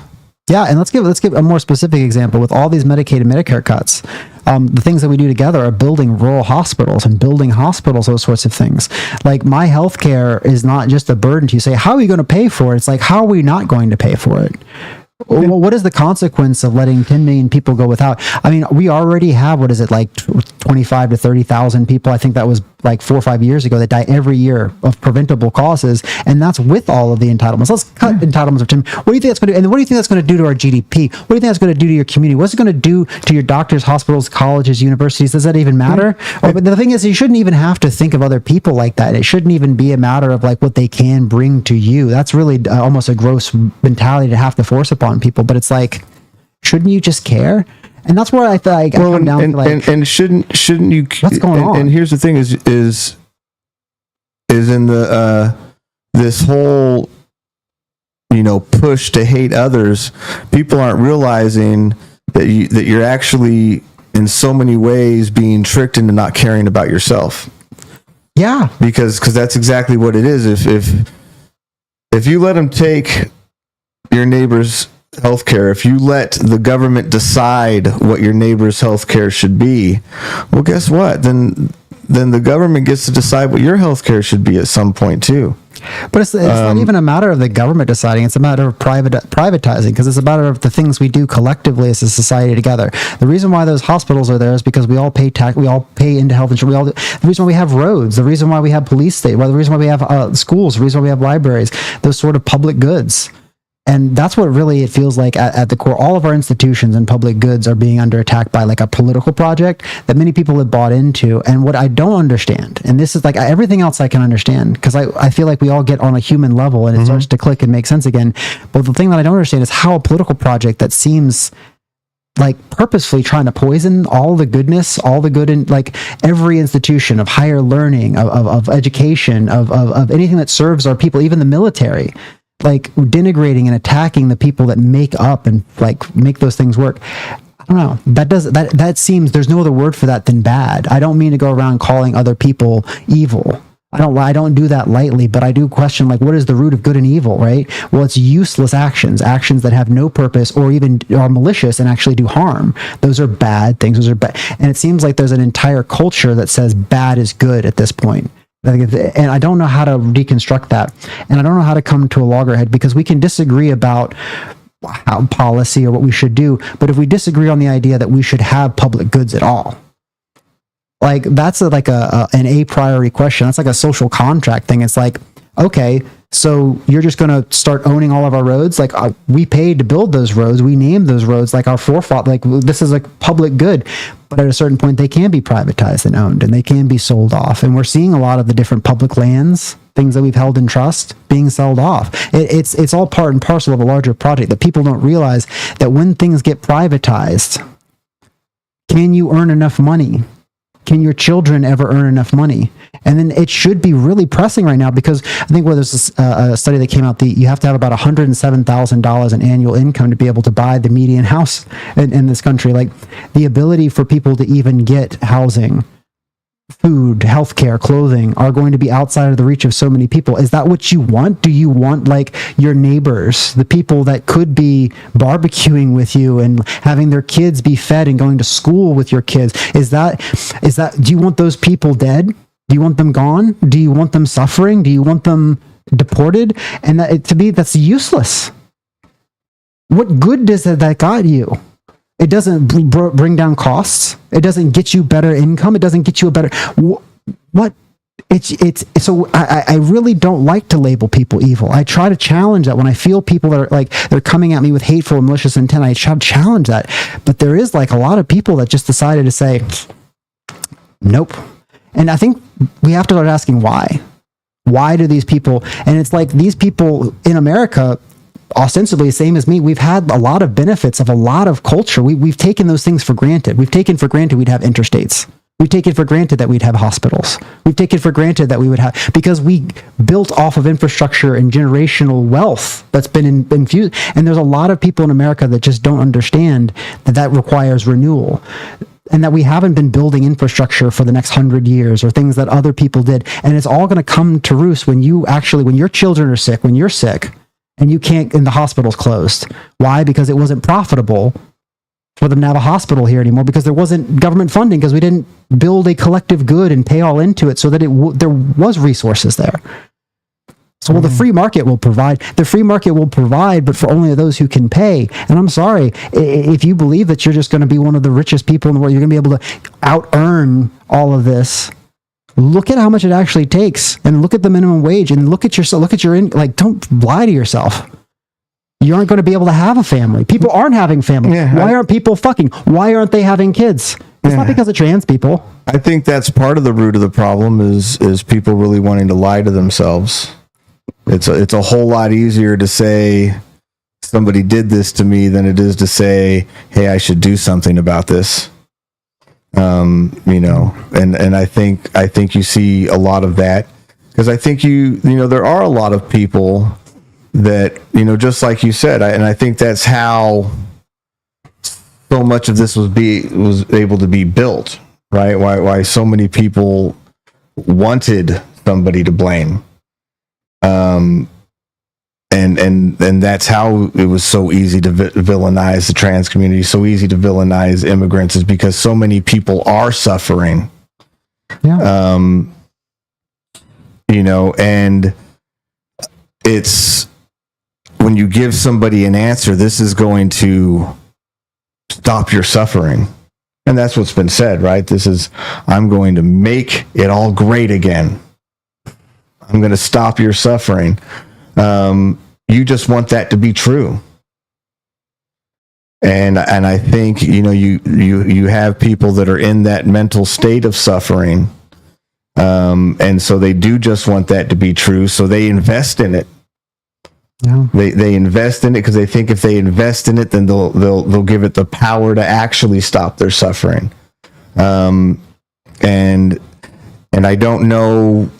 Yeah, and let's give a more specific example. With all these Medicaid and Medicare cuts, the things that we do together are building rural hospitals and building hospitals, those sorts of things. Like, my healthcare is not just a burden to you. Say, how are you going to pay for it? It's like, how are we not going to pay for it? Well, what is the consequence of letting 10 million people go without? I mean, we already have, what is it, like 25 to 30,000 people, I think that was like 4 or 5 years ago, that die every year of preventable causes, and that's with all of the entitlements. Let's cut entitlements of 10. What do you think that's going to do? And what do you think that's going to do to our GDP? What do you think that's going to do to your community? What's it going to do to your doctors, hospitals, colleges, universities? Does that even matter? But the thing is, you shouldn't even have to think of other people like that. It shouldn't even be a matter of like what they can bring to you. That's really almost a gross mentality to have to force upon people. But it's like, shouldn't you just care? And that's where I feel like I come down to like, and shouldn't you? What's going on? And here's the thing: is in the this whole push to hate others. People aren't realizing that you're actually in so many ways being tricked into not caring about yourself. Yeah, because that's exactly what it is. If you let them take your neighbor's healthcare, if you let the government decide what your neighbor's healthcare should be, well, guess what? Then the government gets to decide what your healthcare should be at some point too. But it's not even a matter of the government deciding. It's a matter of privatizing, because it's a matter of the things we do collectively as a society together. The reason why those hospitals are there is because we all pay tax, we all pay into health insurance. The reason why we have roads, the reason why we have police state, the reason why we have schools, the reason why we have libraries, those sort of public goods. And that's what really it feels like at the core. All of our institutions and public goods are being under attack by like a political project that many people have bought into. And what I don't understand, and this is like everything else I can understand, because I feel like we all get on a human level and it starts to click and make sense again. But the thing that I don't understand is how a political project that seems like purposefully trying to poison all the goodness, all the good in like every institution of higher learning, of education, of anything that serves our people, even the military, like denigrating and attacking the people that make up and like make those things work. I don't know. That seems, there's no other word for that than bad. I don't mean to go around calling other people evil. I don't do that lightly, but I do question, like, what is the root of good and evil, right? Well, it's useless actions that have no purpose or even are malicious and actually do harm. Those are bad things. Those are bad. And it seems like there's an entire culture that says bad is good at this point. And I don't know how to deconstruct that. And I don't know how to come to a loggerhead, because we can disagree about how policy or what we should do. But if we disagree on the idea that we should have public goods at all, like that's an a priori question. That's like a social contract thing. It's like, okay, so you're just going to start owning all of our roads? Like we paid to build those roads. We named those roads like our forefathers. Like this is like public good. But at a certain point, they can be privatized and owned, and they can be sold off. And we're seeing a lot of the different public lands, things that we've held in trust, being sold off. It's all part and parcel of a larger project that people don't realize, that when things get privatized, can you earn enough money? Can your children ever earn enough money? And then it should be really pressing right now, because I think where there's a study that came out, you have to have about $107,000 in annual income to be able to buy the median house in this country. Like the ability for people to even get housing, food, healthcare, clothing are going to be outside of the reach of so many people. Is that what you want? Do you want like your neighbors, the people that could be barbecuing with you and having their kids be fed and going to school with your kids? Is that, do you want those people dead? Do you want them gone? Do you want them suffering? Do you want them deported? And to me, that's useless. What good does that got you? It doesn't bring down costs. It doesn't get you better income. It doesn't get you a better what? It's so I really don't like to label people evil. I try to challenge that when I feel people that are like they're coming at me with hateful and malicious intent. I try to challenge that, but there is like a lot of people that just decided to say, nope. And I think we have to start asking why. Why do these people? And it's like these people in America, ostensibly the same as me, we've had a lot of benefits of a lot of culture. We've taken those things for granted. We've taken for granted we'd have interstates. We've taken for granted that we'd have hospitals. We've taken for granted that we would have, because we built off of infrastructure and generational wealth that's been infused. And there's a lot of people in America that just don't understand that requires renewal, and that we haven't been building infrastructure for the next 100 years or things that other people did. And it's all going to come to roost when when your children are sick, when you're sick and you can't, and the hospital's closed. Why? Because it wasn't profitable for them to have a hospital here anymore, because there wasn't government funding, because we didn't build a collective good and pay all into it so that there was resources there. So, the free market will provide. The free market will provide, but for only those who can pay. And I'm sorry, if you believe that you're just going to be one of the richest people in the world, you're going to be able to out-earn all of this. Look at how much it actually takes, and look at the minimum wage, and look at yourself. Look at don't lie to yourself. You aren't going to be able to have a family. People aren't having families. Yeah, why aren't people fucking? Why aren't they having kids? It's not because of trans people. I think that's part of the root of the problem is people really wanting to lie to themselves. It's a whole lot easier to say somebody did this to me than it is to say, hey, I should do something about this. And I think you see a lot of that, because I think there are a lot of people that, just like you said, and I think that's how so much of this was able to be built, right? Why so many people wanted somebody to blame. And that's how it was so easy to villainize the trans community, so easy to villainize immigrants, is because so many people are suffering. Yeah. And it's when you give somebody an answer, this is going to stop your suffering. And that's what's been said, right? I'm going to make it all great again. I'm going to stop your suffering. You just want that to be true. And I think, you have people that are in that mental state of suffering. And so they do just want that to be true. So they invest in it. Yeah. They invest in it because they think if they invest in it, then they'll give it the power to actually stop their suffering. And I don't know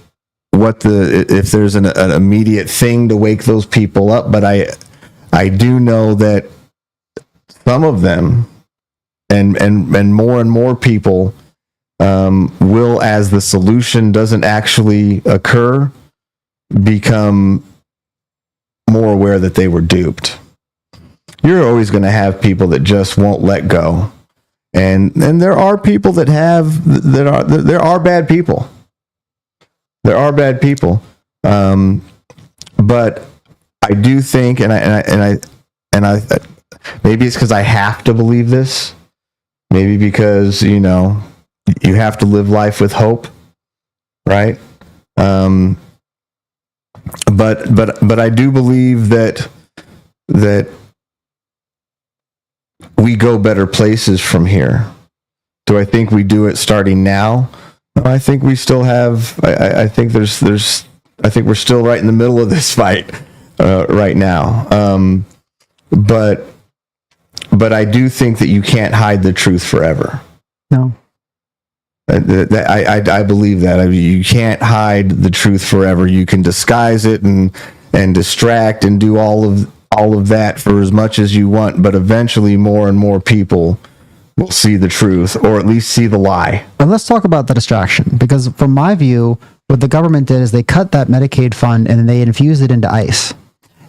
if there's an immediate thing to wake those people up, but I do know that some of them and more people will, as the solution doesn't actually occur, become more aware that they were duped. You're always going to have people that just won't let go, and there are people there are bad people. There are bad people, but I do think, and I maybe it's because I have to believe this. Maybe because you have to live life with hope, right? But I do believe that we go better places from here. Do I think we do it starting now? I think we still have. I think I think we're still right in the middle of this fight right now. But I do think that you can't hide the truth forever. No. I believe that. I mean, you can't hide the truth forever. You can disguise it and distract and do all of that for as much as you want, but eventually more and more people will see the truth, or at least see the lie. And let's talk about the distraction, because from my view, what the government did is they cut that Medicaid fund and they infused it into ICE.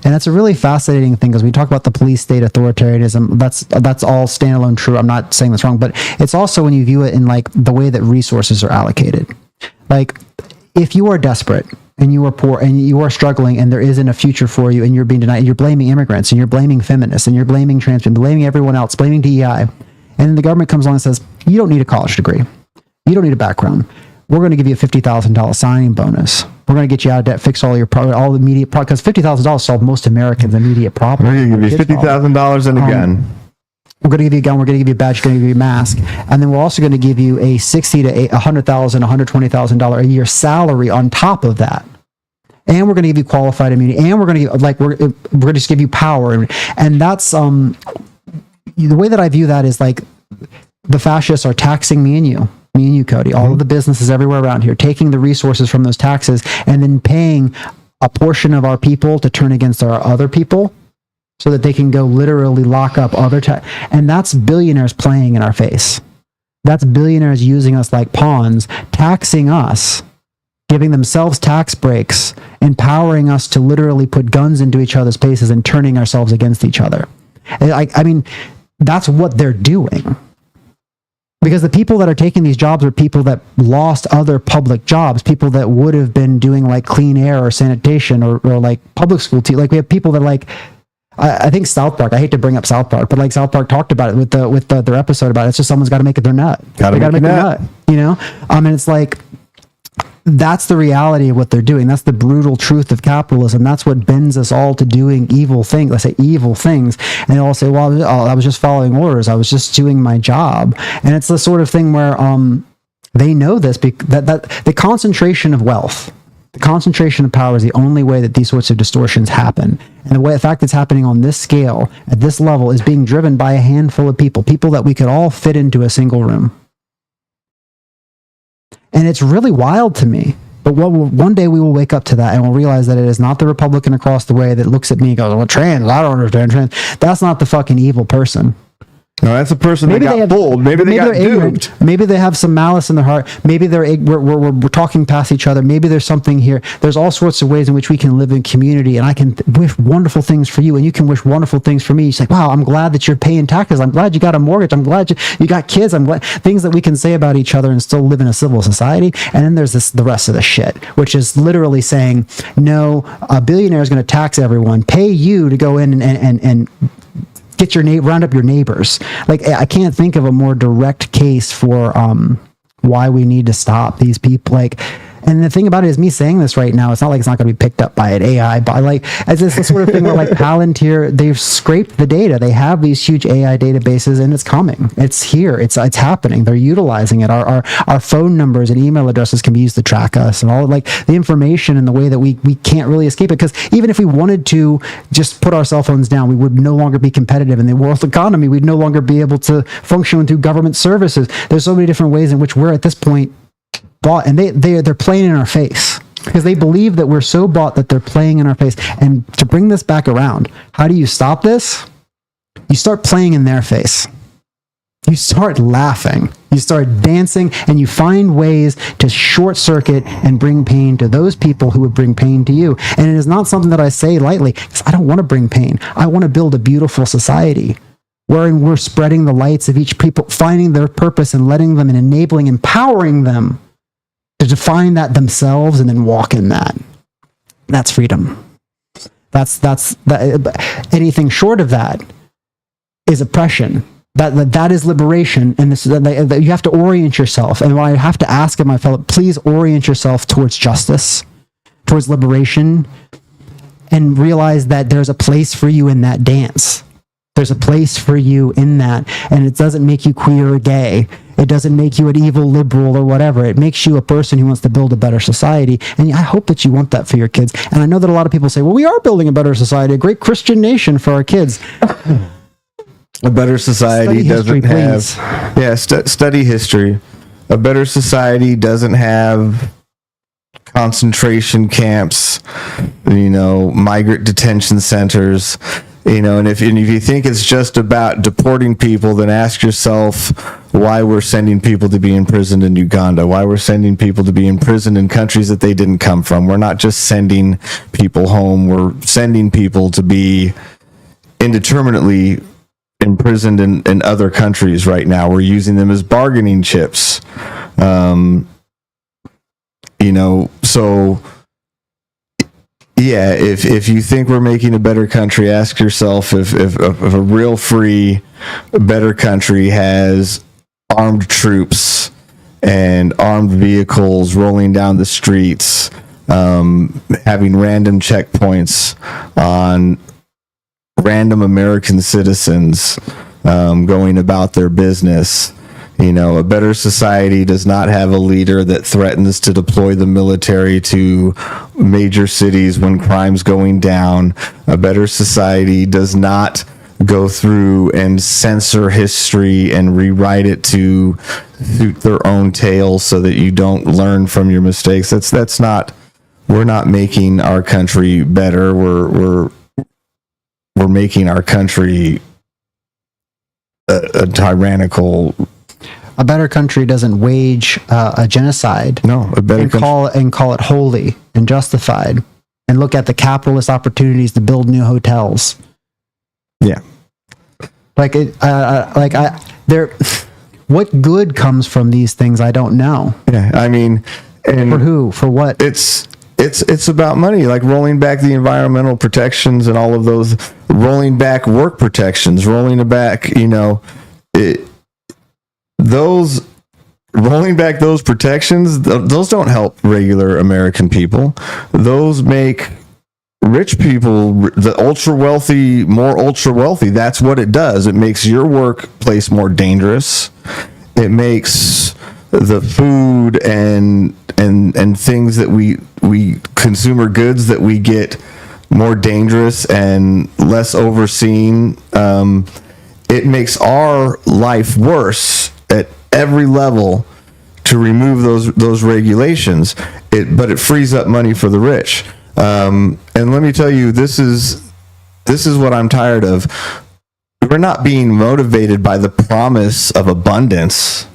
And that's a really fascinating thing, because we talk about the police state authoritarianism. That's all standalone true. I'm not saying that's wrong, but it's also when you view it in like the way that resources are allocated. Like if you are desperate and you are poor and you are struggling and there isn't a future for you and you're being denied, and you're blaming immigrants and you're blaming feminists and you're blaming trans people, blaming everyone else, blaming DEI. And then the government comes along and says, you don't need a college degree. You don't need a background. We're going to give you a $50,000 signing bonus. We're going to get you out of debt, fix all the immediate problems, because $50,000 solve most Americans' immediate problems. We're going to give you $50,000 and a gun. We're going to give you a gun. We're going to give you a badge. We're going to give you a mask. And then we're also going to give you a $60,000 to $100,000, $120,000 a year salary on top of that. and we're going to give you qualified immunity, and we're going to we're going to just give you power. And that's the way that I view that is like the fascists are taxing me and you, Cody, all of the businesses everywhere around here, taking the resources from those taxes and then paying a portion of our people to turn against our other people so that they can go literally lock up other and that's billionaires playing in our face. That's billionaires using us like pawns, taxing us, giving themselves tax breaks, empowering us to literally put guns into each other's faces and turning ourselves against each other. I mean, that's what they're doing. Because the people that are taking these jobs are people that lost other public jobs, people that would have been doing like clean air or sanitation or like public school. Like we have people that like, I think South Park, I hate to bring up South Park, but like South Park talked about it with their episode about it. It's just someone's got to make it their nut. They got to make their nut, you know? And it's like, that's the reality of what they're doing. That's the brutal truth of capitalism. That's what bends us all to doing evil things. I say evil things. And they'll all say, well, I was just following orders. I was just doing my job. And it's the sort of thing where they know this, that the concentration of wealth, the concentration of power is the only way that these sorts of distortions happen. And the fact it's happening on this scale, at this level, is being driven by a handful of people that we could all fit into a single room. And it's really wild to me. But one day we will wake up to that and we'll realize that it is not the Republican across the way that looks at me and goes, well, trans, I don't understand trans. That's not the fucking evil person. No, that's a person that got fooled. Maybe they got duped. Maybe they have some malice in their heart. Maybe we're talking past each other. Maybe there's something here. There's all sorts of ways in which we can live in community, and I can wish wonderful things for you, and you can wish wonderful things for me. You say, wow, I'm glad that you're paying taxes. I'm glad you got a mortgage. I'm glad you got kids. I'm glad things that we can say about each other and still live in a civil society. And then there's the rest of the shit, which is literally saying, no, a billionaire is going to tax everyone, pay you to go in and get round up your neighbors. Like, I can't think of a more direct case for why we need to stop these people. Like, and the thing about it is, me saying this right now, it's not like it's not going to be picked up by an AI, but like, as it's the sort of thing where like Palantir, they've scraped the data. They have these huge AI databases, and it's coming. It's here. It's happening. They're utilizing it. Our phone numbers and email addresses can be used to track us, and all like the information in the way that we can't really escape it. Because even if we wanted to just put our cell phones down, we would no longer be competitive in the world economy. We'd no longer be able to function through government services. There's so many different ways in which we're at this point bought, and they're playing in our face because they believe that we're so bought that they're playing in our face. And to bring this back around, how do you stop this? You start playing in their face. You start laughing. You start dancing, and you find ways to short circuit and bring pain to those people who would bring pain to you. And it is not something that I say lightly, because I don't want to bring pain. I want to build a beautiful society wherein we're spreading the lights of each people, finding their purpose and letting them and enabling, empowering them to define that themselves and then walk in that. That's freedom. That's anything short of that is oppression. That is liberation, and this that you have to orient yourself. And what I have to ask of my fellow, please orient yourself towards justice, towards liberation, and realize that there's a place for you in that dance. There's a place for you in that, and it doesn't make you queer or gay. It doesn't make you an evil liberal or whatever. It makes you a person who wants to build a better society. And I hope that you want that for your kids. And I know that a lot of people say, well, we are building a better society, a great Christian nation for our kids. A better society doesn't have... study history. A better society doesn't have concentration camps, migrant detention centers. And if you think it's just about deporting people, then ask yourself why we're sending people to be imprisoned in Uganda, why we're sending people to be imprisoned in countries that they didn't come from. We're not just sending people home, we're sending people to be indeterminately imprisoned in other countries right now. We're using them as bargaining chips. So... yeah, if you think we're making a better country, ask yourself if a real free, better country has armed troops and armed vehicles rolling down the streets, having random checkpoints on random American citizens going about their business, A better society does not have a leader that threatens to deploy the military to major cities when crime's going down. A better society does not go through and censor history and rewrite it to suit their own tails so that you don't learn from your mistakes. That's not. We're not making our country better. We're making our country a tyrannical. A better country doesn't wage a genocide. No, a better country call it holy and justified, and look at the capitalist opportunities to build new hotels. Yeah, what good comes from these things? I don't know. Yeah, I mean, and for who? For what? It's about money, like rolling back the environmental protections and all of those, rolling back work protections, rolling back, rolling back those protections. Those don't help regular American people. Those make rich people, the ultra wealthy, more ultra wealthy. That's what it does. It makes your workplace more dangerous. It makes the food and things that we consumer goods that we get more dangerous and less overseen. It makes our life worse at every level to remove those regulations. But it frees up money for the rich. And let me tell you, this is what I'm tired of. We're not being motivated by the promise of abundance.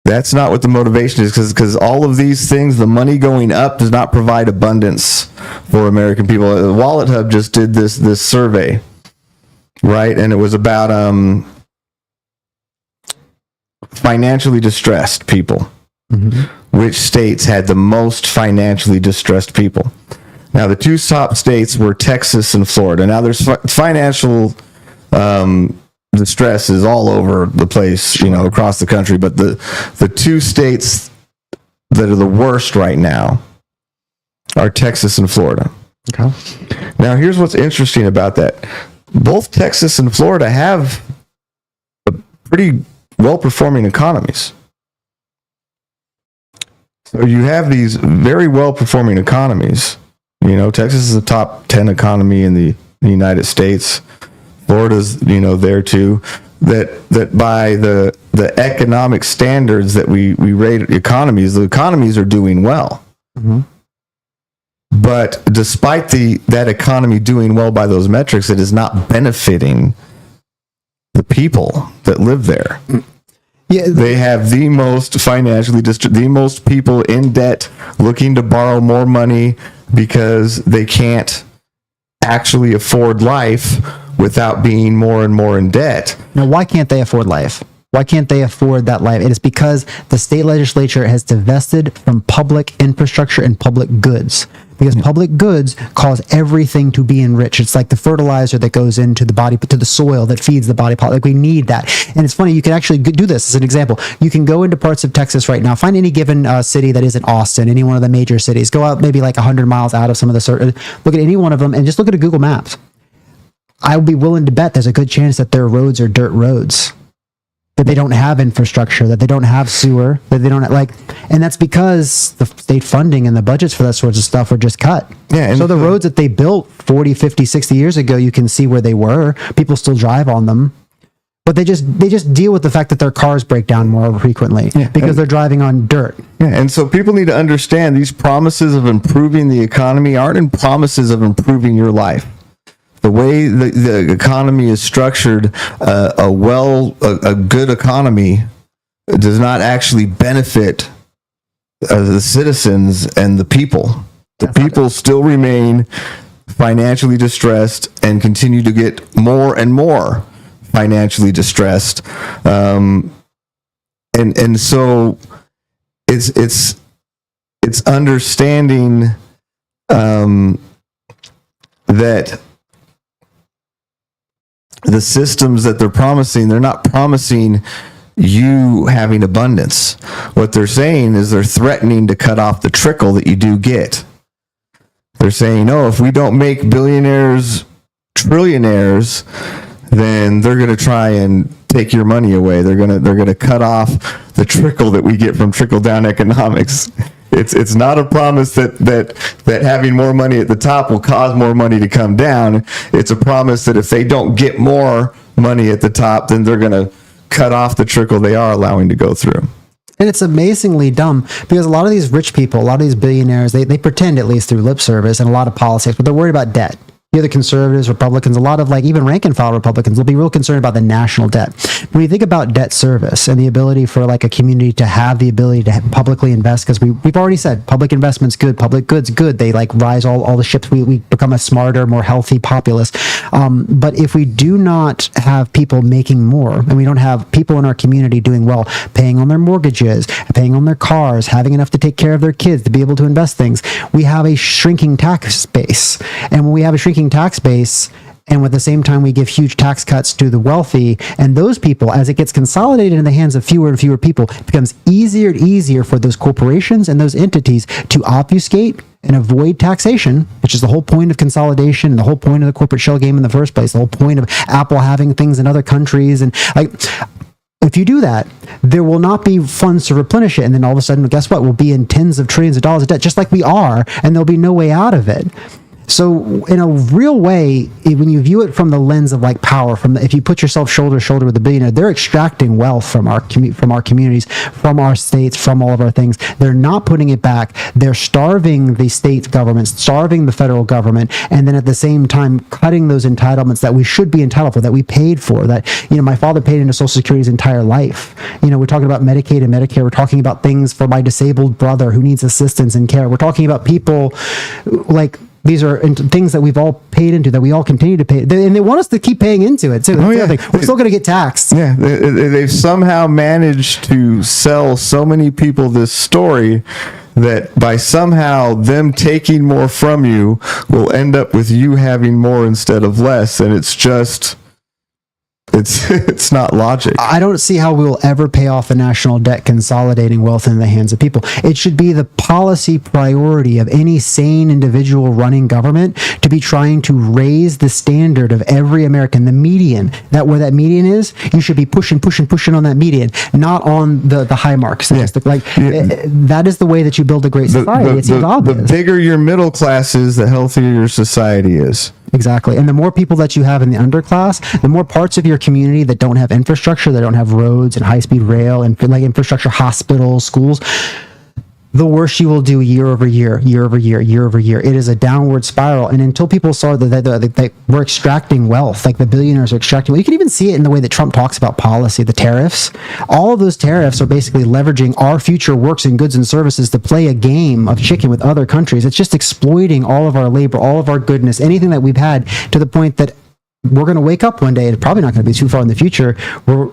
That's not what the motivation is, because all of these things, the money going up does not provide abundance for American people. The Wallet Hub just did this survey, right? And it was about financially distressed people. Mm-hmm. Which states had the most financially distressed people? Now, the two top states were Texas and Florida. Now, there's financial distress is all over the place, across the country. But the two states that are the worst right now are Texas and Florida. Okay. Now, here's what's interesting about that. Both Texas and Florida have pretty well-performing economies. So you have these very well-performing economies. Texas is the top 10 economy in the United States. Florida's, there too. That by the economic standards that we rate economies, the economies are doing well. Mm-hmm. But despite that economy doing well by those metrics, it is not benefiting the people that live there. Yeah, they have the most the most people in debt, looking to borrow more money because they can't actually afford life without being more and more in debt. Now, why can't they afford life? Why can't they afford that life? It is because the state legislature has divested from public infrastructure and public goods. Because public goods cause everything to be enriched. It's like the fertilizer that goes into the body, to the soil that feeds the body. Like, we need that. And it's funny, you can actually do this as an example. You can go into parts of Texas right now, find any given city that isn't Austin, any one of the major cities, go out maybe like 100 miles out of some of the, look at any one of them and just look at a Google Maps. I would be willing to bet there's a good chance that their roads are dirt roads, that they don't have infrastructure, that they don't have sewer, that they don't and that's because the state funding and the budgets for that sorts of stuff were just cut. Yeah. So the roads that they built 40, 50, 60 years ago, you can see where they were. People still drive on them, but they just deal with the fact that their cars break down more frequently because they're driving on dirt. Yeah. And so people need to understand these promises of improving the economy aren't promises of improving your life. The way the economy is structured, a good economy does not actually benefit the citizens and the people. The people still remain financially distressed and continue to get more and more financially distressed. And so it's understanding that the systems that they're not promising you having abundance. What they're saying is they're threatening to cut off the trickle that you do get. They're saying, if we don't make billionaires trillionaires, then they're going to try and take your money away. They're going to cut off the trickle that we get from trickle down economics. It's not a promise that having more money at the top will cause more money to come down. It's a promise that if they don't get more money at the top, then they're going to cut off the trickle they are allowing to go through. And it's amazingly dumb because a lot of these rich people, a lot of these billionaires, they pretend, at least through lip service and a lot of politics, but they're worried about debt. The conservatives, Republicans, a lot of like even rank and file Republicans will be real concerned about the national debt. When you think about debt service and the ability for like a community to have the ability to publicly invest, because we've already said public investment's good, public goods good. They like rise all the ships. We become a smarter, more healthy populace. But if we do not have people making more, and we don't have people in our community doing well, paying on their mortgages, paying on their cars, having enough to take care of their kids, to be able to invest things, we have a shrinking tax base. And when we have a shrinking tax base, and at the same time we give huge tax cuts to the wealthy, and those people, as it gets consolidated in the hands of fewer and fewer people, it becomes easier and easier for those corporations and those entities to obfuscate and avoid taxation, which is the whole point of consolidation and the whole point of the corporate shell game in the first place, the whole point of Apple having things in other countries. And like, if you do that, there will not be funds to replenish it. And then all of a sudden, guess what? We'll be in tens of trillions of dollars of debt, just like we are, and there'll be no way out of it. So in a real way, when you view it from the lens of like power, if you put yourself shoulder to shoulder with a billionaire, they're extracting wealth from our communities, from our states, from all of our things. They're not putting it back. They're starving the state governments, starving the federal government, and then at the same time cutting those entitlements that we should be entitled for, that we paid for, that, my father paid into Social Security his entire life. We're talking about Medicaid and Medicare. We're talking about things for my disabled brother who needs assistance and care. We're talking about people like, these are things that we've all paid into, that we all continue to pay, and they want us to keep paying into it too. We're still going to get taxed. Yeah, they've somehow managed to sell so many people this story that by somehow them taking more from you will end up with you having more instead of less, and it's just... It's not logic. I don't see how we will ever pay off the national debt consolidating wealth in the hands of people. It should be the policy priority of any sane individual running government to be trying to raise the standard of every American, the median. Where that median is, you should be pushing on that median, not on the high mark statistic. That is the way that you build a great society. It seems obvious. The bigger your middle class is, the healthier your society is. Exactly. And the more people that you have in the underclass, the more parts of your community that don't have infrastructure, that don't have roads and high-speed rail and like infrastructure, hospitals, schools, the worse you will do year over year. It is a downward spiral. And until people saw that we're extracting wealth, like the billionaires are extracting, you can even see it in the way that Trump talks about policy, the tariffs. All of those tariffs are basically leveraging our future works and goods and services to play a game of chicken with other countries. It's just exploiting all of our labor, all of our goodness, anything that we've had, to the point that we're going to wake up one day, it's probably not going to be too far in the future, where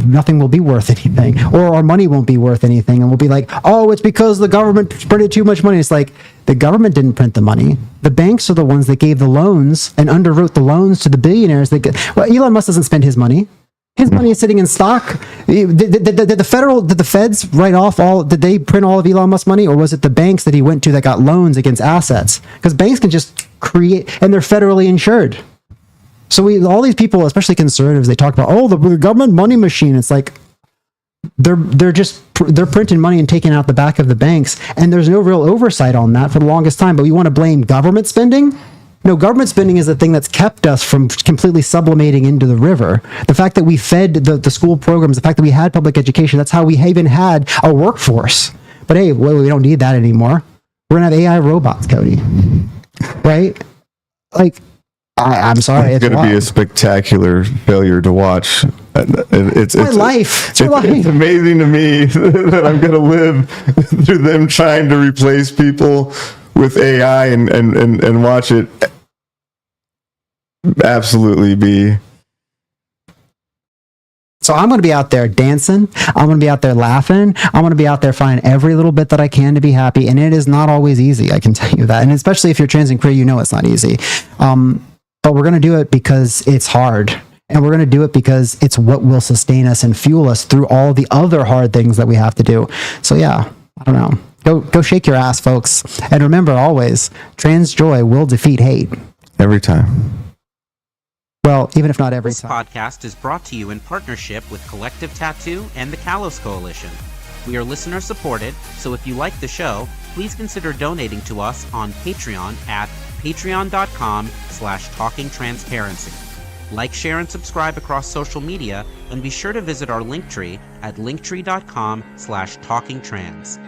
nothing will be worth anything, or our money won't be worth anything, and we'll be like, oh, it's because the government printed too much money. It's like, the government didn't print the money. The banks are the ones that gave the loans and underwrote the loans to the billionaires. Elon Musk doesn't spend his money. His money is sitting in stock. Did the feds write off all? Did they print all of Elon Musk's money, or was it the banks that he went to that got loans against assets? Because banks can just create, and they're federally insured. So all these people, especially conservatives, they talk about, the government money machine. It's like they're printing money and taking out the back of the banks, and there's no real oversight on that for the longest time. But we want to blame government spending? No, government spending is the thing that's kept us from completely sublimating into the river. The fact that we fed the school programs, the fact that we had public education, that's how we even had a workforce. But hey, we don't need that anymore. We're going to have AI robots, Cody. Right? Like... I'm sorry. It's going to be a spectacular failure to watch. It's my life. It's amazing to me that I'm going to live through them trying to replace people with AI and watch it absolutely be. So I'm going to be out there dancing. I'm going to be out there laughing. I'm going to be out there finding every little bit that I can to be happy. And it is not always easy. I can tell you that. And especially if you're trans and queer, it's not easy. But we're going to do it because it's hard. And we're going to do it because it's what will sustain us and fuel us through all the other hard things that we have to do. So yeah, I don't know. Go shake your ass, folks. And remember always, trans joy will defeat hate. Every time. Well, even if not every This time. podcast is brought to you in partnership with Collective Tattoo and the Kalos Coalition. We are listener supported, so if you like the show, please consider donating to us on Patreon at patreon.com/talkingtransparency. Like, share, and subscribe across social media, and be sure to visit our Linktree at linktree.com/talkingtrans.